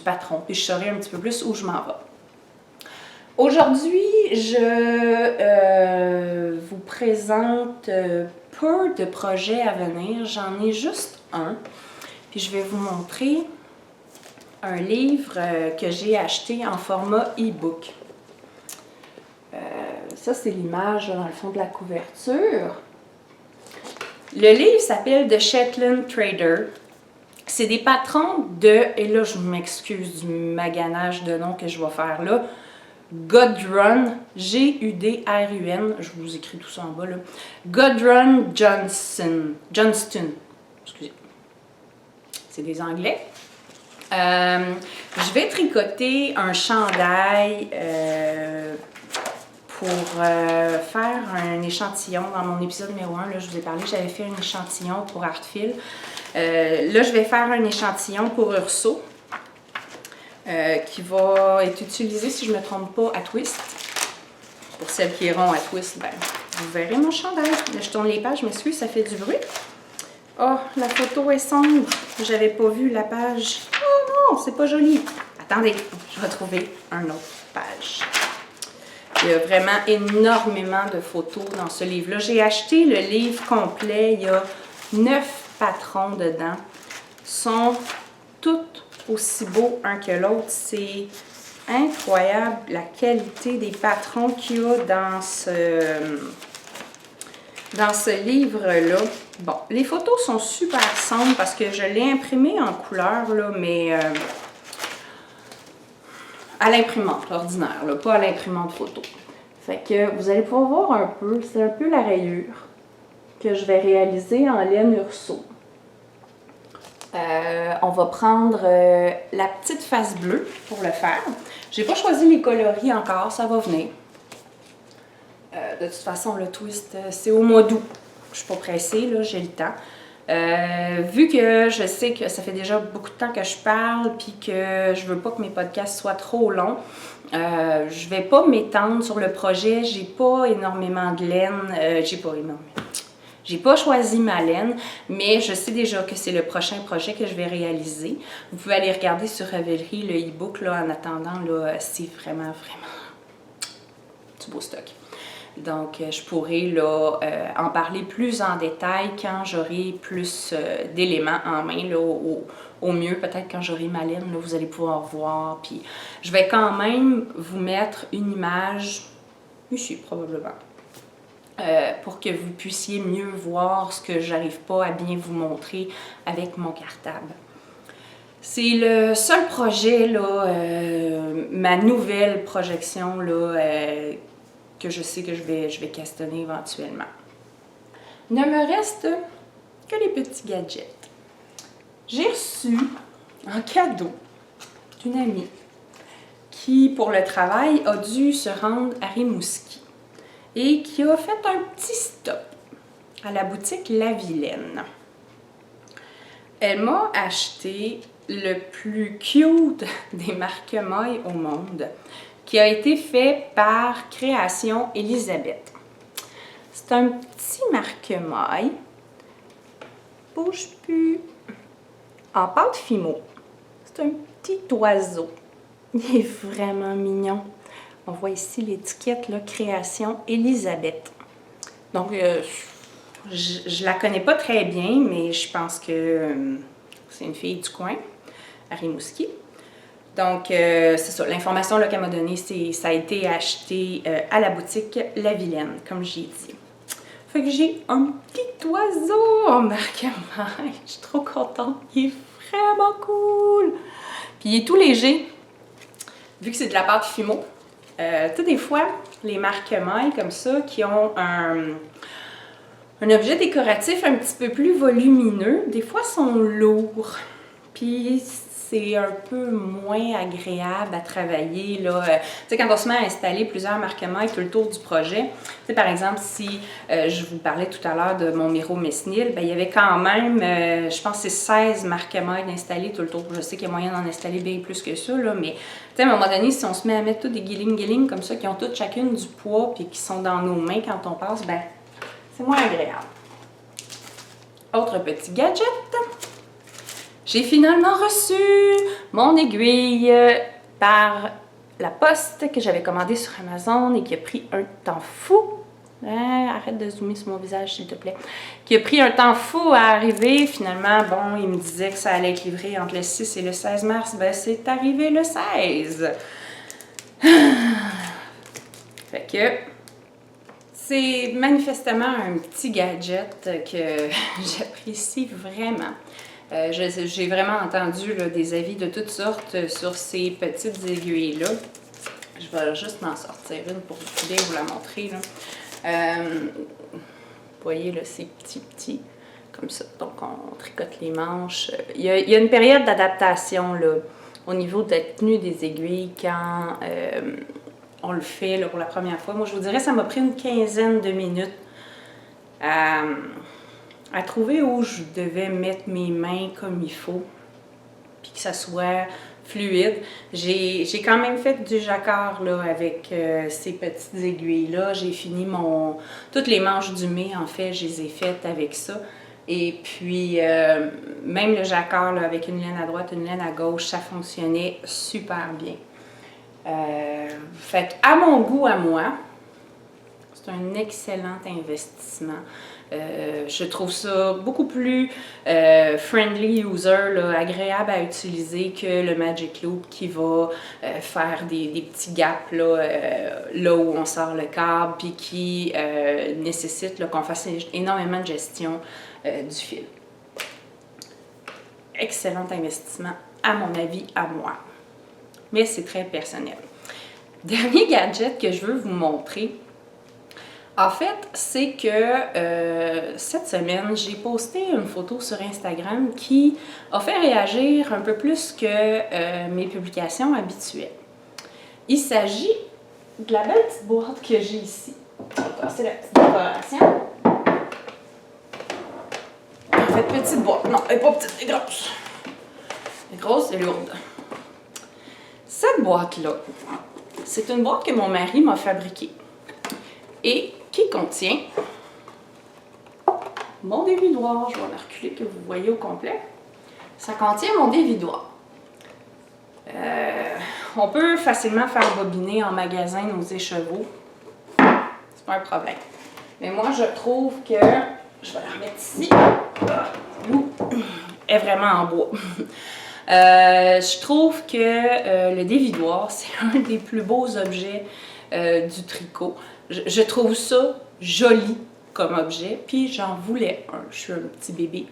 patron. Puis je saurais un petit peu plus où je m'en vais. Aujourd'hui, je vous présente peu de projets à venir. J'en ai juste un. Puis je vais vous montrer un livre que j'ai acheté en format e-book. Ça, c'est l'image dans le fond de la couverture. Le livre s'appelle The Shetland Trader. C'est des patrons de, et là je m'excuse du maganage de nom que je vais faire là, Gudrun, G-U-D-R-U-N, je vous écris tout ça en bas là, Gudrun Johnston, excusez, c'est des Anglais. Je vais tricoter un chandail pour faire un échantillon. Dans mon épisode numéro 1, là, je vous ai parlé, j'avais fait un échantillon pour Artfil. Là, je vais faire un échantillon pour Urso. Qui va être utilisé, si je ne me trompe pas, à Twist. Pour celles qui iront à Twist, ben, vous verrez mon chandail. Là, je tourne les pages, je m'excuse, ça fait du bruit. Oh, la photo est sombre. J'avais pas vu la page. Oh non, c'est pas joli. Attendez, je vais trouver une autre page. Il y a vraiment énormément de photos dans ce livre-là. J'ai acheté le livre complet. Il y a 9 patrons dedans. Ils sont toutes aussi beau un que l'autre. C'est incroyable la qualité des patrons qu'il y a dans ce livre-là. Bon, les photos sont super sombres parce que je l'ai imprimé en couleur, là, mais à l'imprimante ordinaire, là, pas à l'imprimante photo. Fait que vous allez pouvoir voir un peu, c'est un peu la rayure que je vais réaliser en laine Urso. On va prendre la petite face bleue pour le faire. J'ai pas choisi les coloris encore, ça va venir. De toute façon, le twist, c'est au mois d'août. Je suis pas pressée, là, j'ai le temps. Vu que je sais que ça fait déjà beaucoup de temps que je parle puis que je veux pas que mes podcasts soient trop longs, je vais pas m'étendre sur le projet. J'ai pas énormément de laine. J'ai pas choisi ma laine, mais je sais déjà que c'est le prochain projet que je vais réaliser. Vous pouvez aller regarder sur Ravelry le e-book là, en attendant. Là, c'est vraiment du beau stock. Donc, je pourrai là, en parler plus en détail quand j'aurai plus d'éléments en main. Là, au mieux, peut-être quand j'aurai ma laine, là, vous allez pouvoir voir. Puis, je vais quand même vous mettre une image, ici probablement, pour que vous puissiez mieux voir ce que j'arrive pas à bien vous montrer avec mon cartable. C'est le seul projet, là, ma nouvelle projection, là, que je sais que je vais castonner éventuellement. Il ne me reste que les petits gadgets. J'ai reçu un cadeau d'une amie qui, pour le travail, a dû se rendre à Rimouski et qui a fait un petit stop à la boutique La Vilaine. Elle m'a acheté le plus cute des marque-mailles au monde, qui a été fait par Création Elisabeth. C'est un petit marque-maille, bouge plus, en pâte Fimo. C'est un petit oiseau. Il est vraiment mignon. On voit ici l'étiquette, là, Création Elisabeth. Donc, je la connais pas très bien, mais je pense que c'est une fille du coin, à Rimouski. Donc, c'est ça, l'information qu'elle m'a donnée, ça a été acheté à la boutique La Vilaine, comme j'ai dit. Fait que j'ai un petit oiseau en marque-maille. Je suis trop contente. Il est vraiment cool. Puis il est tout léger, vu que c'est de la pâte Fimo. Tu sais, des fois, les marque-mailles comme ça, qui ont un objet décoratif un petit peu plus volumineux, des fois sont lourds. Puis c'est un peu moins agréable à travailler, là. Tu sais, quand on se met à installer plusieurs marque-mailles tout le tour du projet, tu sais, par exemple, si je vous parlais tout à l'heure de mon Miro Mesnil, ben il y avait quand même, je pense que c'est 16 marque-mailles installées tout le tour. Je sais qu'il y a moyen d'en installer bien plus que ça, là, mais tu sais, à un moment donné, si on se met à mettre tous des guiling comme ça, qui ont toutes chacune du poids, puis qui sont dans nos mains quand on passe, ben c'est moins agréable. Autre petit gadget. J'ai finalement reçu mon aiguille par la poste que j'avais commandée sur Amazon et qui a pris un temps fou. Arrête de zoomer sur mon visage, s'il te plaît. Qui a pris un temps fou à arriver. Finalement, bon, il me disait que ça allait être livré entre le 6 et le 16 mars. Ben, c'est arrivé le 16. Fait que c'est manifestement un petit gadget que j'apprécie vraiment. J'ai vraiment entendu là, des avis de toutes sortes sur ces petites aiguilles-là. Je vais juste m'en sortir une pour bien vous la montrer. Là. Vous voyez, là, c'est petit, comme ça. Donc, on tricote les manches. Il y a une période d'adaptation là, au niveau de la tenue des aiguilles quand on le fait là, pour la première fois. Moi, je vous dirais, ça m'a pris une quinzaine de minutes à trouver où je devais mettre mes mains comme il faut, puis que ça soit fluide. J'ai quand même fait du jacquard là, avec ces petites aiguilles-là. J'ai fini toutes les manches du mai, en fait, je les ai faites avec ça. Et puis, même le jacquard là, avec une laine à droite, une laine à gauche, ça fonctionnait super bien. Fait qu'à mon goût, à moi, c'est un excellent investissement. Je trouve ça beaucoup plus friendly user, là, agréable à utiliser que le Magic Loop qui va faire des petits gaps là où on sort le câble puis qui nécessite qu'on fasse énormément de gestion du fil. Excellent investissement, à mon avis, à moi. Mais c'est très personnel. Dernier gadget que je veux vous montrer, en fait, c'est que cette semaine, j'ai posté une photo sur Instagram qui a fait réagir un peu plus que mes publications habituelles. Il s'agit de la belle petite boîte que j'ai ici. On va passer la petite décoration. En fait, petite boîte. Non, elle n'est pas petite, elle est grosse. Elle est grosse et lourde. Cette boîte-là, c'est une boîte que mon mari m'a fabriquée et qui contient mon dévidoir. Je vais en reculer que vous voyez au complet. Ça contient mon dévidoir. On peut facilement faire bobiner en magasin nos écheveaux. C'est pas un problème. Mais moi, je trouve que... Je vais la remettre ici. Elle est vraiment en bois. Je trouve que le dévidoir, c'est un des plus beaux objets du tricot. Je trouve ça joli comme objet, puis j'en voulais un. Je suis un petit bébé,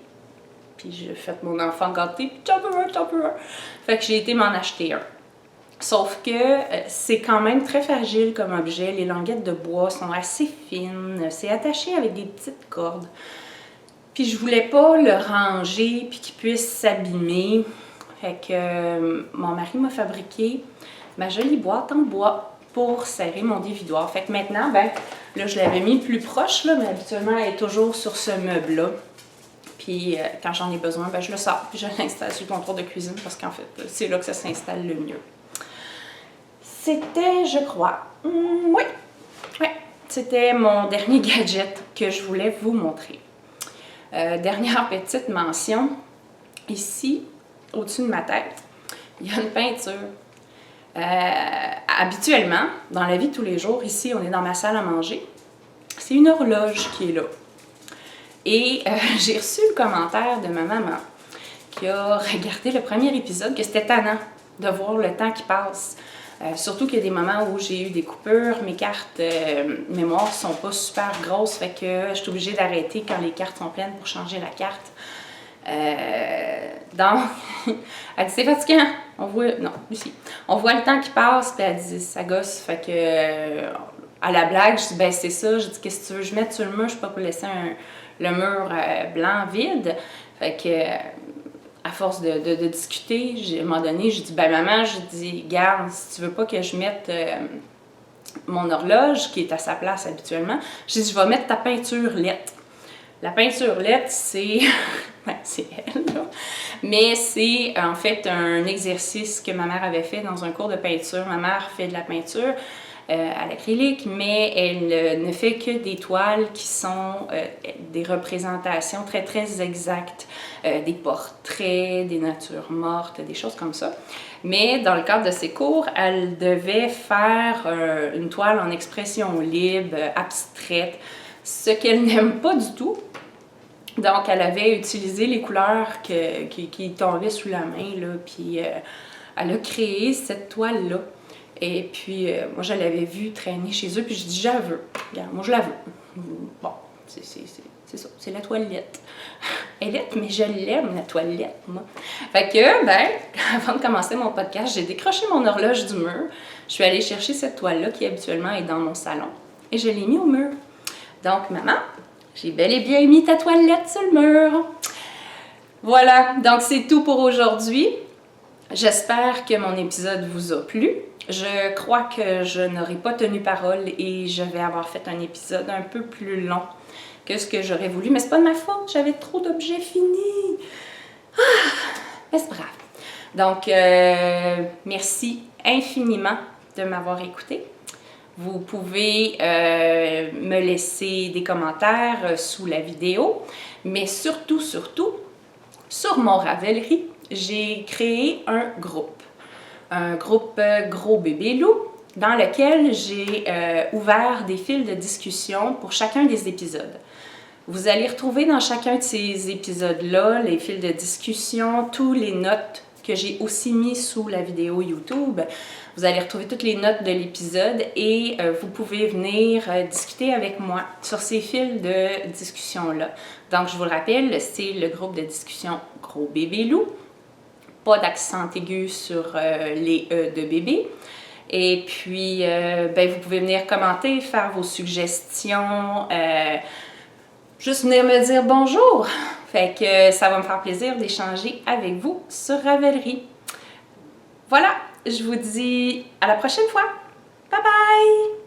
puis j'ai fait mon enfant gâté, puis j'en veux un. Fait que j'ai été m'en acheter un. Sauf que c'est quand même très fragile comme objet. Les languettes de bois sont assez fines. C'est attaché avec des petites cordes. Puis je voulais pas le ranger puis qu'il puisse s'abîmer. Fait que mon mari m'a fabriqué ma jolie boîte en bois pour serrer mon dévidoir. Fait que maintenant, ben là, je l'avais mis plus proche, là, mais habituellement, elle est toujours sur ce meuble-là. Puis quand j'en ai besoin, ben, je le sors puis je l'installe sur le comptoir de cuisine parce qu'en fait, c'est là que ça s'installe le mieux. C'était, je crois, oui, c'était mon dernier gadget que je voulais vous montrer. Dernière petite mention, ici, au-dessus de ma tête, il y a une peinture. Habituellement, dans la vie de tous les jours, ici, on est dans ma salle à manger, c'est une horloge qui est là. Et j'ai reçu le commentaire de ma maman qui a regardé le premier épisode, que c'était tannant de voir le temps qui passe. Surtout qu'il y a des moments où j'ai eu des coupures, mes cartes mémoire sont pas super grosses, fait que je suis obligée d'arrêter quand les cartes sont pleines pour changer la carte. Donc, elle dit c'est fatigant, on voit, non, Lucie, on voit le temps qui passe, puis elle dit ça gosse, fait que à la blague, je dis ben c'est ça, je dis qu'est-ce que tu veux, je mette sur le mur, je suis pas pour laisser le mur blanc vide, fait que à force de discuter, à un moment donné, j'ai dit, ben maman, je dis, garde, si tu veux pas que je mette mon horloge, qui est à sa place habituellement, j'ai dit, je vais mettre ta peinture LED. La peinture LED, c'est, ben, c'est elle, là. Mais c'est en fait un exercice que ma mère avait fait dans un cours de peinture. Ma mère fait de la peinture à l'acrylique, mais elle ne fait que des toiles qui sont des représentations très très exactes, des portraits, des natures mortes, des choses comme ça. Mais dans le cadre de ses cours, elle devait faire une toile en expression libre, abstraite, ce qu'elle n'aime pas du tout. Donc, elle avait utilisé les couleurs qui tombaient sous la main, là, puis elle a créé cette toile-là. Et puis, moi, je l'avais vue traîner chez eux, puis je dis, je la veux. Regarde, moi, je la veux. Bon, c'est ça, c'est la toilette. Elle est, mais je l'aime, la toilette, moi. Fait que, ben, avant de commencer mon podcast, j'ai décroché mon horloge du mur. Je suis allée chercher cette toile-là, qui habituellement est dans mon salon, et je l'ai mise au mur. Donc, maman, j'ai bel et bien mis ta toilette sur le mur. Voilà, donc c'est tout pour aujourd'hui. J'espère que mon épisode vous a plu. Je crois que je n'aurai pas tenu parole et je vais avoir fait un épisode un peu plus long que ce que j'aurais voulu. Mais c'est pas de ma faute, j'avais trop d'objets finis. Mais c'est brave. Donc, merci infiniment de m'avoir écouté. Vous pouvez me laisser des commentaires sous la vidéo, mais surtout, sur mon Ravelry, j'ai créé un groupe Gros Bébé Loup, dans lequel j'ai ouvert des fils de discussion pour chacun des épisodes. Vous allez retrouver dans chacun de ces épisodes-là les fils de discussion, tous les notes que j'ai aussi mis sous la vidéo YouTube. Vous allez retrouver toutes les notes de l'épisode et vous pouvez venir discuter avec moi sur ces fils de discussion-là. Donc, je vous le rappelle, c'est le groupe de discussion Gros Bébé Loup. Pas d'accent aigu sur les E de bébé. Et puis, ben, vous pouvez venir commenter, faire vos suggestions, juste venir me dire bonjour. Fait que ça va me faire plaisir d'échanger avec vous sur Ravelry. Voilà, je vous dis à la prochaine fois. Bye bye!